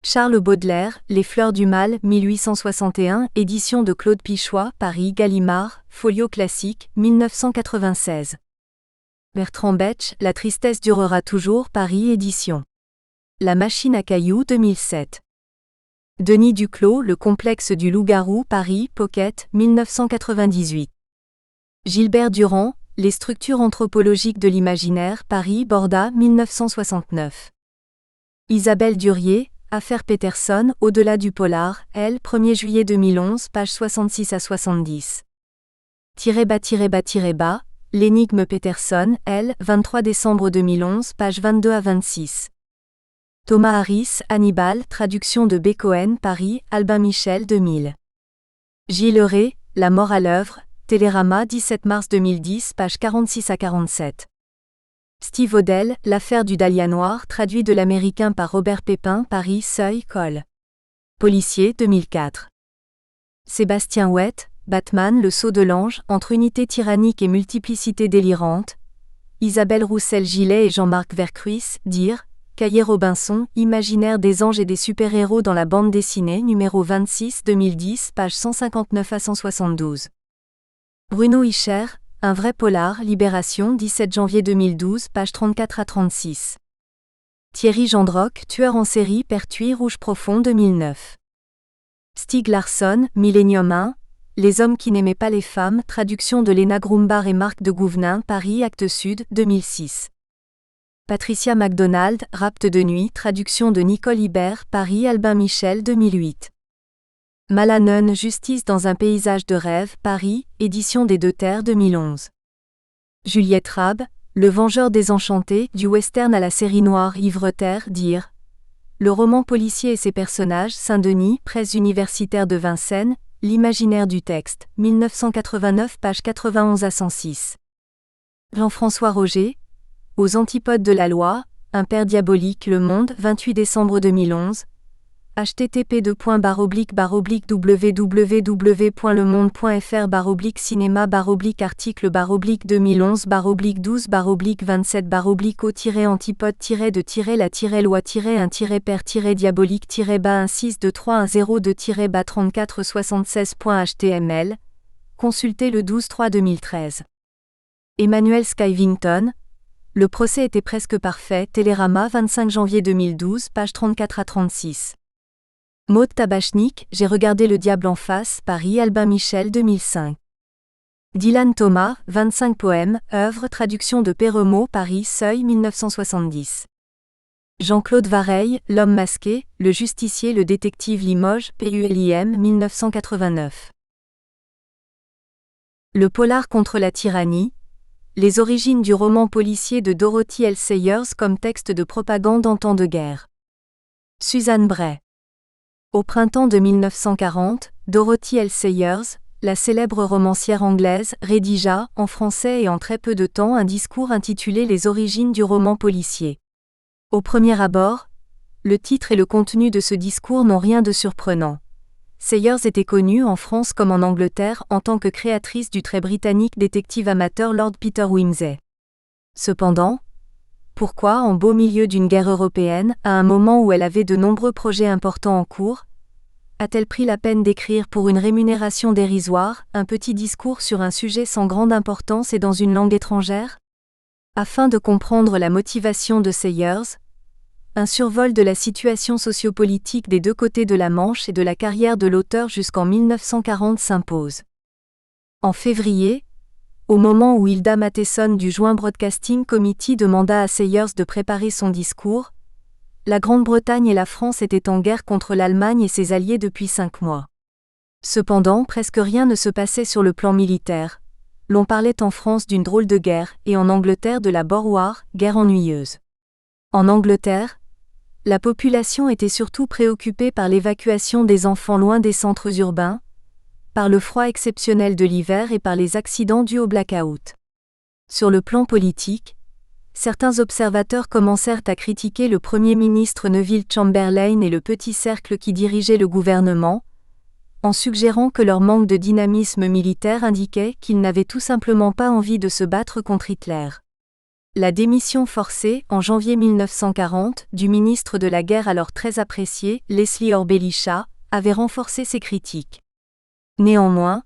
Charles Baudelaire, Les Fleurs du Mal, 1861, édition de Claude Pichois, Paris, Gallimard, Folio Classique, 1996. Bertrand Betsch, La tristesse durera toujours, Paris, édition. La machine à cailloux, 2007. Denis Duclos, Le complexe du loup-garou, Paris, Pocket, 1998. Gilbert Durand, Les structures anthropologiques de l'imaginaire, Paris, Borda, 1969. Isabelle Durier, Affaire Peterson, Au-delà du polar, Elle, 1er juillet 2011, pages 66 à 70. ___, L'énigme Peterson, Elle, 23 décembre 2011, pages 22 à 26. Thomas Harris, Hannibal, traduction de B. Cohen, Paris, Albin Michel 2000. Gilles Ray, La mort à l'œuvre, Télérama, 17 mars 2010, pages 46 à 47. Steve Odell, L'affaire du Dahlia noir, traduit de l'américain par Robert Pépin, Paris, Seuil, Coll. Policier, 2004. Sébastien Ouette, Batman, Le sceau de l'ange, entre unité tyrannique et multiplicité délirante. Isabelle Roussel-Gillet et Jean-Marc Vercruis, Dire, Cahiers Robinson, Imaginaire des anges et des super-héros dans la bande dessinée, numéro 26, 2010, pages 159 à 172. Bruno Ischer, Un vrai polar, Libération, 17 janvier 2012, pages 34 à 36. Thierry Gendroc, Tueur en série, Pertuis, Rouge profond, 2009. Stieg Larsson, Millennium 1, Les hommes qui n'aimaient pas les femmes, traduction de Léna Grumbar et Marc de Gouvenin, Paris, Actes Sud, 2006. Patricia MacDonald, Rapte de nuit, traduction de Nicole Ibert, Paris, Albin Michel, 2008. Malanen, Justice dans un paysage de rêve, Paris, édition des Deux Terres, 2011. Juliette Rabe, Le vengeur désenchanté, du western à la série noire Ivre-Terre, Dire. Le roman policier et ses personnages, Saint-Denis, Presse universitaire de Vincennes, L'imaginaire du texte, 1989, pages 91 à 106. Jean-François Roger, Aux antipodes de la loi, Un père diabolique, Le Monde, 28 décembre 2011. http://www.lemonde.fr/cinéma/article 2012-27--au-3-1-père-1-1-1-2--la-1-6-2-3-1-0-bas-1-6-2-3-1-0-2-bas-34-76.html. Consultez le 12-3-2013. Emmanuel Skivington. Le procès était presque parfait, Télérama, 25 janvier 2012, pages 34 à 36. Maud Tabachnik, J'ai regardé le diable en face, Paris, Albin Michel, 2005. Dylan Thomas, 25 poèmes, œuvres, traduction de Perremot, Paris, Seuil, 1970. Jean-Claude Vareille, L'homme masqué, le justicier, le détective Limoges, PULIM 1989. Le polar contre la tyrannie, les origines du roman policier de Dorothy L. Sayers comme texte de propagande en temps de guerre. Susan Bray. Au printemps de 1940, Dorothy L. Sayers, la célèbre romancière anglaise, rédigea, en français et en très peu de temps, un discours intitulé Les origines du roman policier. Au premier abord, le titre et le contenu de ce discours n'ont rien de surprenant. Sayers était connue en France comme en Angleterre en tant que créatrice du très britannique détective amateur Lord Peter Wimsey. Cependant, pourquoi, en beau milieu d'une guerre européenne, à un moment où elle avait de nombreux projets importants en cours, a-t-elle pris la peine d'écrire pour une rémunération dérisoire un petit discours sur un sujet sans grande importance et dans une langue étrangère ? Afin de comprendre la motivation de Sayers, un survol de la situation sociopolitique des deux côtés de la Manche et de la carrière de l'auteur jusqu'en 1940 s'impose. En février, au moment où Hilda Matheson du Joint Broadcasting Committee demanda à Sayers de préparer son discours, la Grande-Bretagne et la France étaient en guerre contre l'Allemagne et ses alliés depuis 5 mois. Cependant, presque rien ne se passait sur le plan militaire. L'on parlait en France d'une drôle de guerre et en Angleterre de la Boer War, guerre ennuyeuse. En Angleterre, la population était surtout préoccupée par l'évacuation des enfants loin des centres urbains, par le froid exceptionnel de l'hiver et par les accidents dus au blackout. Sur le plan politique, certains observateurs commencèrent à critiquer le Premier ministre Neville Chamberlain et le petit cercle qui dirigeait le gouvernement, en suggérant que leur manque de dynamisme militaire indiquait qu'ils n'avaient tout simplement pas envie de se battre contre Hitler. La démission forcée, en janvier 1940, du ministre de la Guerre alors très apprécié, Leslie Orbelisha, avait renforcé ces critiques. Néanmoins,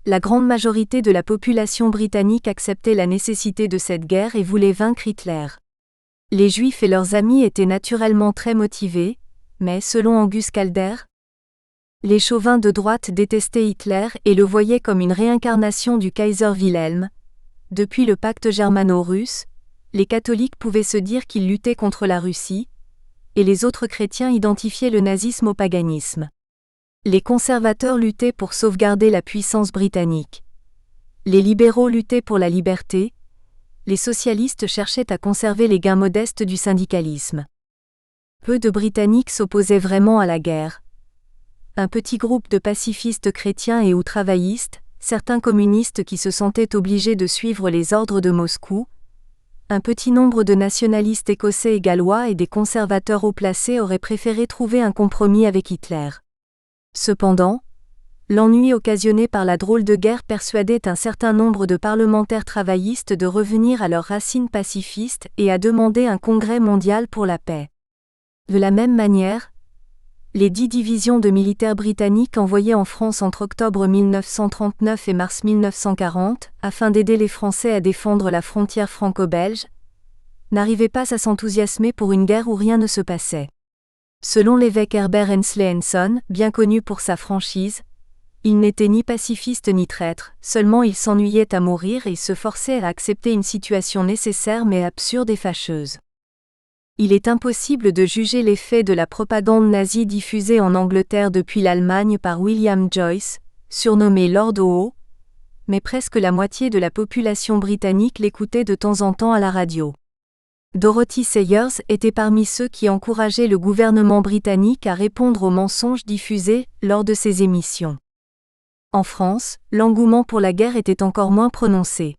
la grande majorité de la population britannique acceptait la nécessité de cette guerre et voulait vaincre Hitler. Les Juifs et leurs amis étaient naturellement très motivés, mais selon Angus Calder, les chauvins de droite détestaient Hitler et le voyaient comme une réincarnation du Kaiser Wilhelm. Depuis le pacte germano-russe, les catholiques pouvaient se dire qu'ils luttaient contre la Russie, et les autres chrétiens identifiaient le nazisme au paganisme. Les conservateurs luttaient pour sauvegarder la puissance britannique. Les libéraux luttaient pour la liberté, les socialistes cherchaient à conserver les gains modestes du syndicalisme. Peu de Britanniques s'opposaient vraiment à la guerre. Un petit groupe de pacifistes chrétiens et ou travaillistes, certains communistes qui se sentaient obligés de suivre les ordres de Moscou, un petit nombre de nationalistes écossais et gallois et des conservateurs haut placés auraient préféré trouver un compromis avec Hitler. Cependant, l'ennui occasionné par la drôle de guerre persuadait un certain nombre de parlementaires travaillistes de revenir à leurs racines pacifistes et à demander un congrès mondial pour la paix. De la même manière, les 10 divisions de militaires britanniques envoyées en France entre octobre 1939 et mars 1940, afin d'aider les Français à défendre la frontière franco-belge, n'arrivaient pas à s'enthousiasmer pour une guerre où rien ne se passait. Selon l'évêque Herbert Hensley Henson, bien connu pour sa franchise, il n'était ni pacifiste ni traître, seulement il s'ennuyait à mourir et se forçait à accepter une situation nécessaire mais absurde et fâcheuse. Il est impossible de juger l'effet de la propagande nazie diffusée en Angleterre depuis l'Allemagne par William Joyce, surnommé Lord OO, mais presque la moitié de la population britannique l'écoutait de temps en temps à la radio. Dorothy Sayers était parmi ceux qui encourageaient le gouvernement britannique à répondre aux mensonges diffusés lors de ces émissions. En France, l'engouement pour la guerre était encore moins prononcé.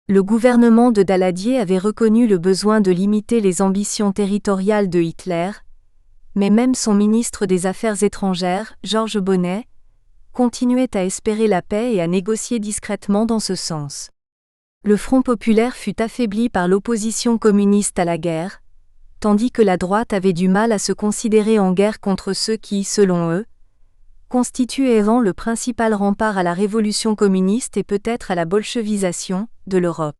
Le gouvernement de Daladier avait reconnu le besoin de limiter les ambitions territoriales de Hitler, mais même son ministre des Affaires étrangères, Georges Bonnet, continuait à espérer la paix et à négocier discrètement dans ce sens. Le Front populaire fut affaibli par l'opposition communiste à la guerre, tandis que la droite avait du mal à se considérer en guerre contre ceux qui, selon eux, constituaient le principal rempart à la révolution communiste et peut-être à la bolchevisation de l'Europe.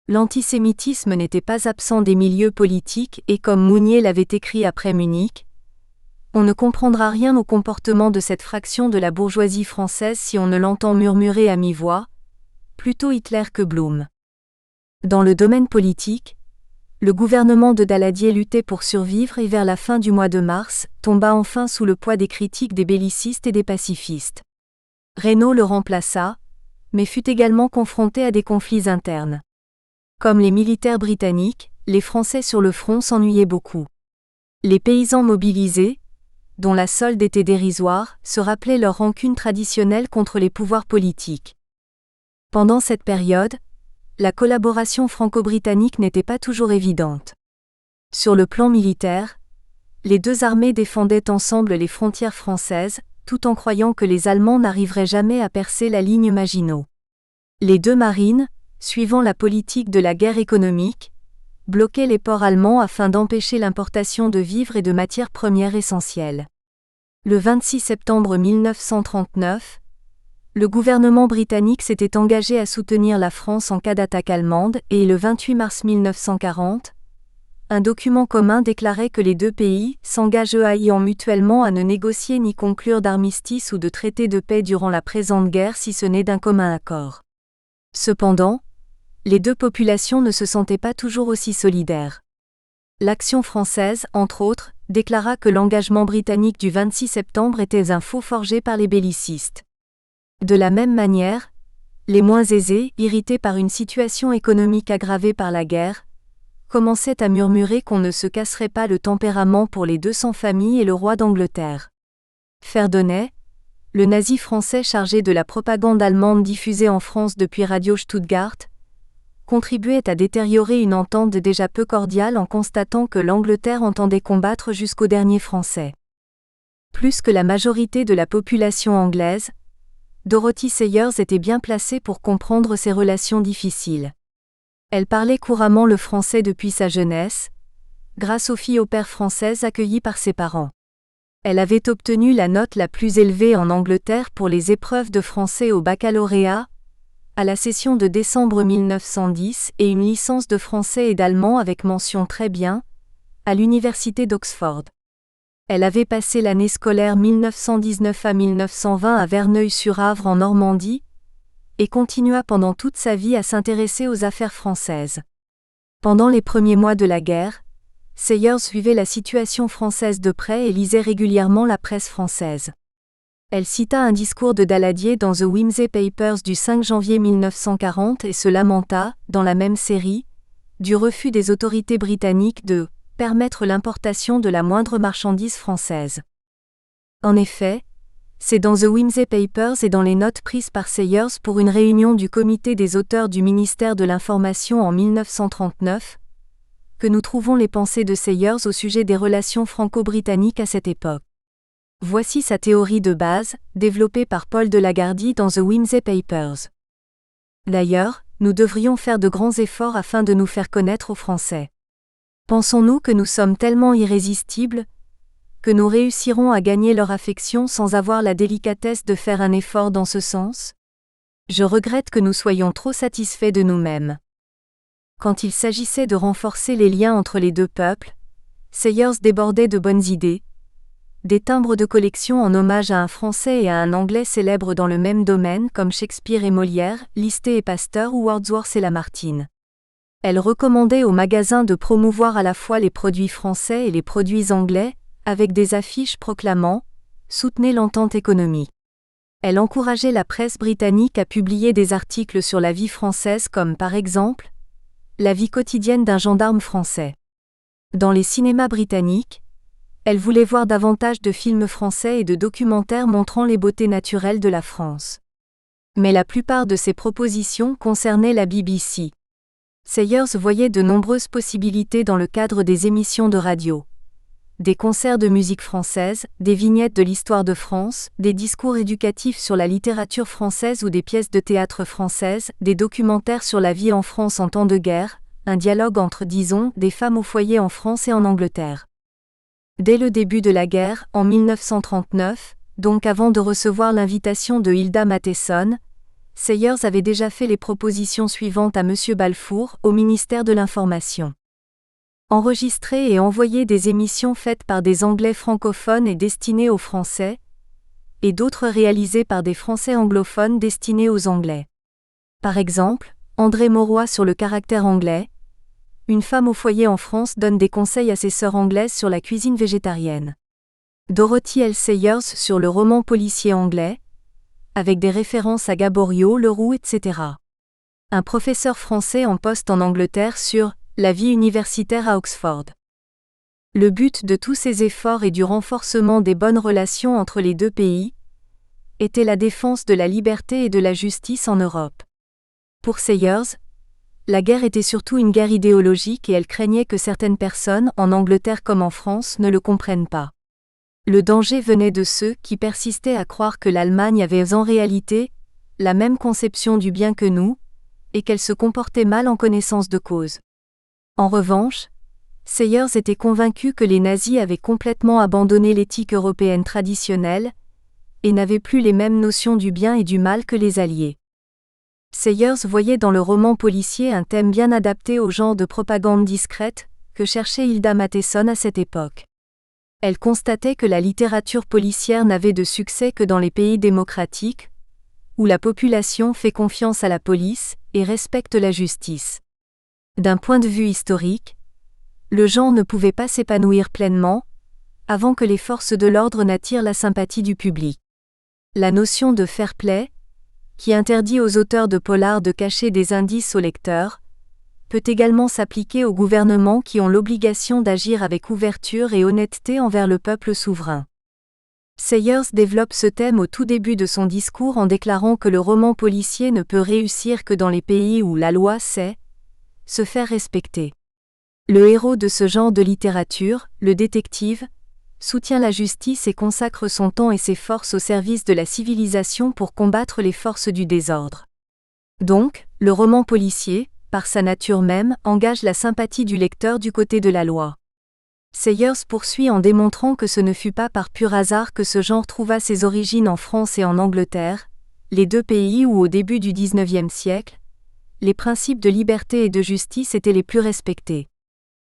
L'antisémitisme n'était pas absent des milieux politiques et comme Mounier l'avait écrit après Munich, on ne comprendra rien au comportement de cette fraction de la bourgeoisie française si on ne l'entend murmurer à mi-voix, plutôt Hitler que Blum. Dans le domaine politique, Le gouvernement de Daladier luttait pour survivre et vers la fin du mois de mars, tomba enfin sous le poids des critiques des bellicistes et des pacifistes. Reynaud le remplaça, mais fut également confronté à des conflits internes. Comme les militaires britanniques, les Français sur le front s'ennuyaient beaucoup. Les paysans mobilisés, dont la solde était dérisoire, se rappelaient leur rancune traditionnelle contre les pouvoirs politiques. Pendant cette période, la collaboration franco-britannique n'était pas toujours évidente. Sur le plan militaire, les deux armées défendaient ensemble les frontières françaises, tout en croyant que les Allemands n'arriveraient jamais à percer la ligne Maginot. Les deux marines, suivant la politique de la guerre économique, bloquaient les ports allemands afin d'empêcher l'importation de vivres et de matières premières essentielles. Le 26 septembre 1939, le gouvernement britannique s'était engagé à soutenir la France en cas d'attaque allemande et le 28 mars 1940, un document commun déclarait que les deux pays s'engagent mutuellement à ne négocier ni conclure d'armistice ou de traité de paix durant la présente guerre si ce n'est d'un commun accord. Cependant, les deux populations ne se sentaient pas toujours aussi solidaires. L'Action française, entre autres, déclara que l'engagement britannique du 26 septembre était un faux forgé par les bellicistes. De la même manière, les moins aisés, irrités par une situation économique aggravée par la guerre, commençaient à murmurer qu'on ne se casserait pas le tempérament pour les 200 familles et le roi d'Angleterre. Ferdonnet, le nazi français chargé de la propagande allemande diffusée en France depuis Radio Stuttgart, contribuait à détériorer une entente déjà peu cordiale en constatant que l'Angleterre entendait combattre jusqu'au dernier Français. Plus que la majorité de la population anglaise, Dorothy Sayers était bien placée pour comprendre ces relations difficiles. Elle parlait couramment le français depuis sa jeunesse, grâce aux filles au père françaises accueillies par ses parents. Elle avait obtenu la note la plus élevée en Angleterre pour les épreuves de français au baccalauréat, à la session de décembre 1910 et une licence de français et d'allemand avec mention très bien, à l'université d'Oxford. Elle avait passé l'année scolaire 1919 à 1920 à Verneuil-sur-Avre en Normandie, et continua pendant toute sa vie à s'intéresser aux affaires françaises. Pendant les premiers mois de la guerre, Sayers suivait la situation française de près et lisait régulièrement la presse française. Elle cita un discours de Daladier dans The Wimsey Papers du 5 janvier 1940 et se lamenta, dans la même série, du refus des autorités britanniques de permettre l'importation de la moindre marchandise française. En effet, c'est dans The Wimsey Papers et dans les notes prises par Sayers pour une réunion du comité des auteurs du ministère de l'Information en 1939 que nous trouvons les pensées de Sayers au sujet des relations franco-britanniques à cette époque. Voici sa théorie de base, développée par Paul de Lagardy dans The Wimsey Papers. D'ailleurs, nous devrions faire de grands efforts afin de nous faire connaître aux Français. Pensons-nous que nous sommes tellement irrésistibles que nous réussirons à gagner leur affection sans avoir la délicatesse de faire un effort dans ce sens ? Je regrette que nous soyons trop satisfaits de nous-mêmes. Quand il s'agissait de renforcer les liens entre les deux peuples, Sayers débordait de bonnes idées, des timbres de collection en hommage à un Français et à un Anglais célèbres dans le même domaine comme Shakespeare et Molière, Listet et Pasteur ou Wordsworth et Lamartine. Elle recommandait aux magasins de promouvoir à la fois les produits français et les produits anglais, avec des affiches proclamant « Soutenez l'entente économique ». Elle encourageait la presse britannique à publier des articles sur la vie française comme par exemple « La vie quotidienne d'un gendarme français ». Dans les cinémas britanniques, elle voulait voir davantage de films français et de documentaires montrant les beautés naturelles de la France. Mais la plupart de ces propositions concernaient la BBC. Sayers voyait de nombreuses possibilités dans le cadre des émissions de radio. Des concerts de musique française, des vignettes de l'histoire de France, des discours éducatifs sur la littérature française ou des pièces de théâtre françaises, des documentaires sur la vie en France en temps de guerre, un dialogue entre, disons, des femmes au foyer en France et en Angleterre. Dès le début de la guerre, en 1939, donc avant de recevoir l'invitation de Hilda Matheson, Sayers avait déjà fait les propositions suivantes à M. Balfour, au ministère de l'Information. Enregistrer et envoyer des émissions faites par des Anglais francophones et destinées aux Français, et d'autres réalisées par des Français anglophones destinés aux Anglais. Par exemple, André Mauroy sur le caractère anglais, une femme au foyer en France donne des conseils à ses sœurs anglaises sur la cuisine végétarienne. Dorothy L. Sayers sur le roman policier anglais, avec des références à Gaboriau, Leroux, etc. Un professeur français en poste en Angleterre sur « La vie universitaire à Oxford ». Le but de tous ces efforts et du renforcement des bonnes relations entre les deux pays était la défense de la liberté et de la justice en Europe. Pour Sayers, la guerre était surtout une guerre idéologique et elle craignait que certaines personnes, en Angleterre comme en France, ne le comprennent pas. Le danger venait de ceux qui persistaient à croire que l'Allemagne avait en réalité la même conception du bien que nous, et qu'elle se comportait mal en connaissance de cause. En revanche, Sayers était convaincu que les nazis avaient complètement abandonné l'éthique européenne traditionnelle et n'avaient plus les mêmes notions du bien et du mal que les Alliés. Sayers voyait dans le roman policier un thème bien adapté au genre de propagande discrète que cherchait Hilda Matheson à cette époque. Elle constatait que la littérature policière n'avait de succès que dans les pays démocratiques, où la population fait confiance à la police et respecte la justice. D'un point de vue historique, le genre ne pouvait pas s'épanouir pleinement avant que les forces de l'ordre n'attirent la sympathie du public. La notion de fair play, qui interdit aux auteurs de polars de cacher des indices aux lecteurs, peut également s'appliquer aux gouvernements qui ont l'obligation d'agir avec ouverture et honnêteté envers le peuple souverain. Sayers développe ce thème au tout début de son discours en déclarant que le roman policier ne peut réussir que dans les pays où la loi sait se faire respecter. Le héros de ce genre de littérature, le détective, soutient la justice et consacre son temps et ses forces au service de la civilisation pour combattre les forces du désordre. Donc, le roman policier, par sa nature même, engage la sympathie du lecteur du côté de la loi. Sayers poursuit en démontrant que ce ne fut pas par pur hasard que ce genre trouva ses origines en France et en Angleterre, les deux pays où au début du XIXe siècle, les principes de liberté et de justice étaient les plus respectés.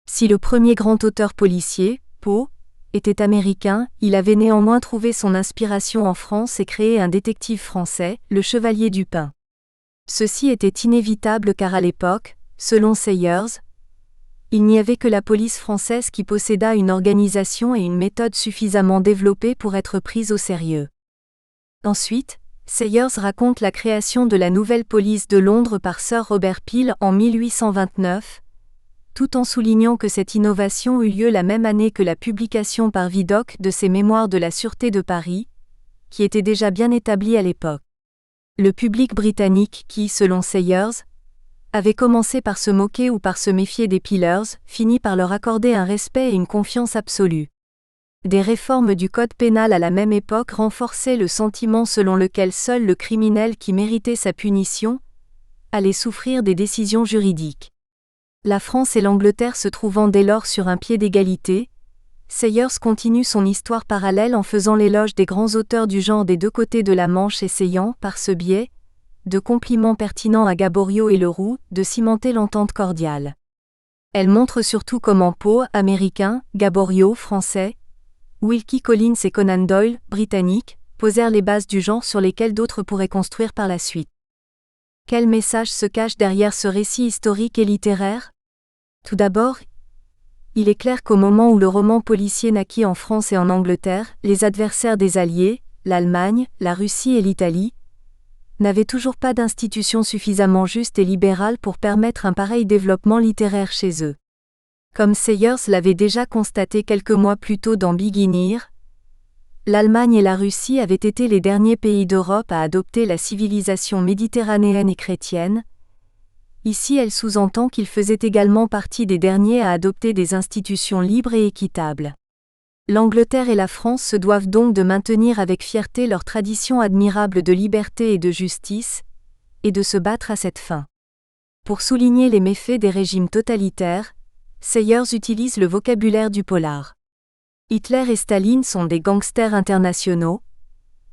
Si le premier grand auteur policier, Poe, était américain, il avait néanmoins trouvé son inspiration en France et créé un détective français, le Chevalier Dupin. Ceci était inévitable car à l'époque, selon Sayers, il n'y avait que la police française qui possédât une organisation et une méthode suffisamment développées pour être prise au sérieux. Ensuite, Sayers raconte la création de la nouvelle police de Londres par Sir Robert Peel en 1829, tout en soulignant que cette innovation eut lieu la même année que la publication par Vidocq de ses Mémoires de la Sûreté de Paris, qui étaient déjà bien établis à l'époque. Le public britannique qui, selon Sayers, avait commencé par se moquer ou par se méfier des Peelers, finit par leur accorder un respect et une confiance absolue. Des réformes du code pénal à la même époque renforçaient le sentiment selon lequel seul le criminel qui méritait sa punition allait souffrir des décisions juridiques. La France et l'Angleterre se trouvant dès lors sur un pied d'égalité, Sayers continue son histoire parallèle en faisant l'éloge des grands auteurs du genre des deux côtés de la Manche, essayant, par ce biais, de compliments pertinents à Gaboriau et Leroux, de cimenter l'entente cordiale. Elle montre surtout comment Poe, américain, Gaboriau, français, Wilkie Collins et Conan Doyle, britanniques, posèrent les bases du genre sur lesquelles d'autres pourraient construire par la suite. Quel message se cache derrière ce récit historique et littéraire ? Tout d'abord, il est clair qu'au moment où le roman policier naquit en France et en Angleterre, les adversaires des Alliés, l'Allemagne, la Russie et l'Italie, n'avaient toujours pas d'institutions suffisamment justes et libérales pour permettre un pareil développement littéraire chez eux. Comme Sayers l'avait déjà constaté quelques mois plus tôt dans Beginner, l'Allemagne et la Russie avaient été les derniers pays d'Europe à adopter la civilisation méditerranéenne et chrétienne. Ici, elle sous-entend qu'ils faisaient également partie des derniers à adopter des institutions libres et équitables. L'Angleterre et la France se doivent donc de maintenir avec fierté leur tradition admirable de liberté et de justice, et de se battre à cette fin. Pour souligner les méfaits des régimes totalitaires, Sayers utilise le vocabulaire du polar. Hitler et Staline sont des gangsters internationaux.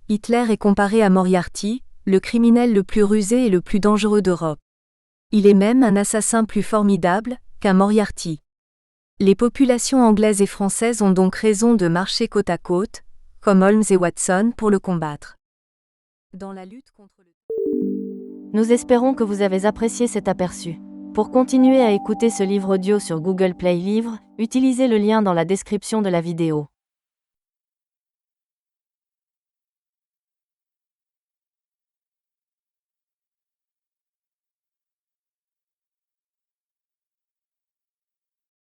Hitler est comparé à Moriarty, le criminel le plus rusé et le plus dangereux d'Europe. Il est même un assassin plus formidable qu'un Moriarty. Les populations anglaises et françaises ont donc raison de marcher côte à côte, comme Holmes et Watson, pour le combattre. Dans la lutte contre le... Nous espérons que vous avez apprécié cet aperçu. Pour continuer à écouter ce livre audio sur Google Play Livres, utilisez le lien dans la description de la vidéo.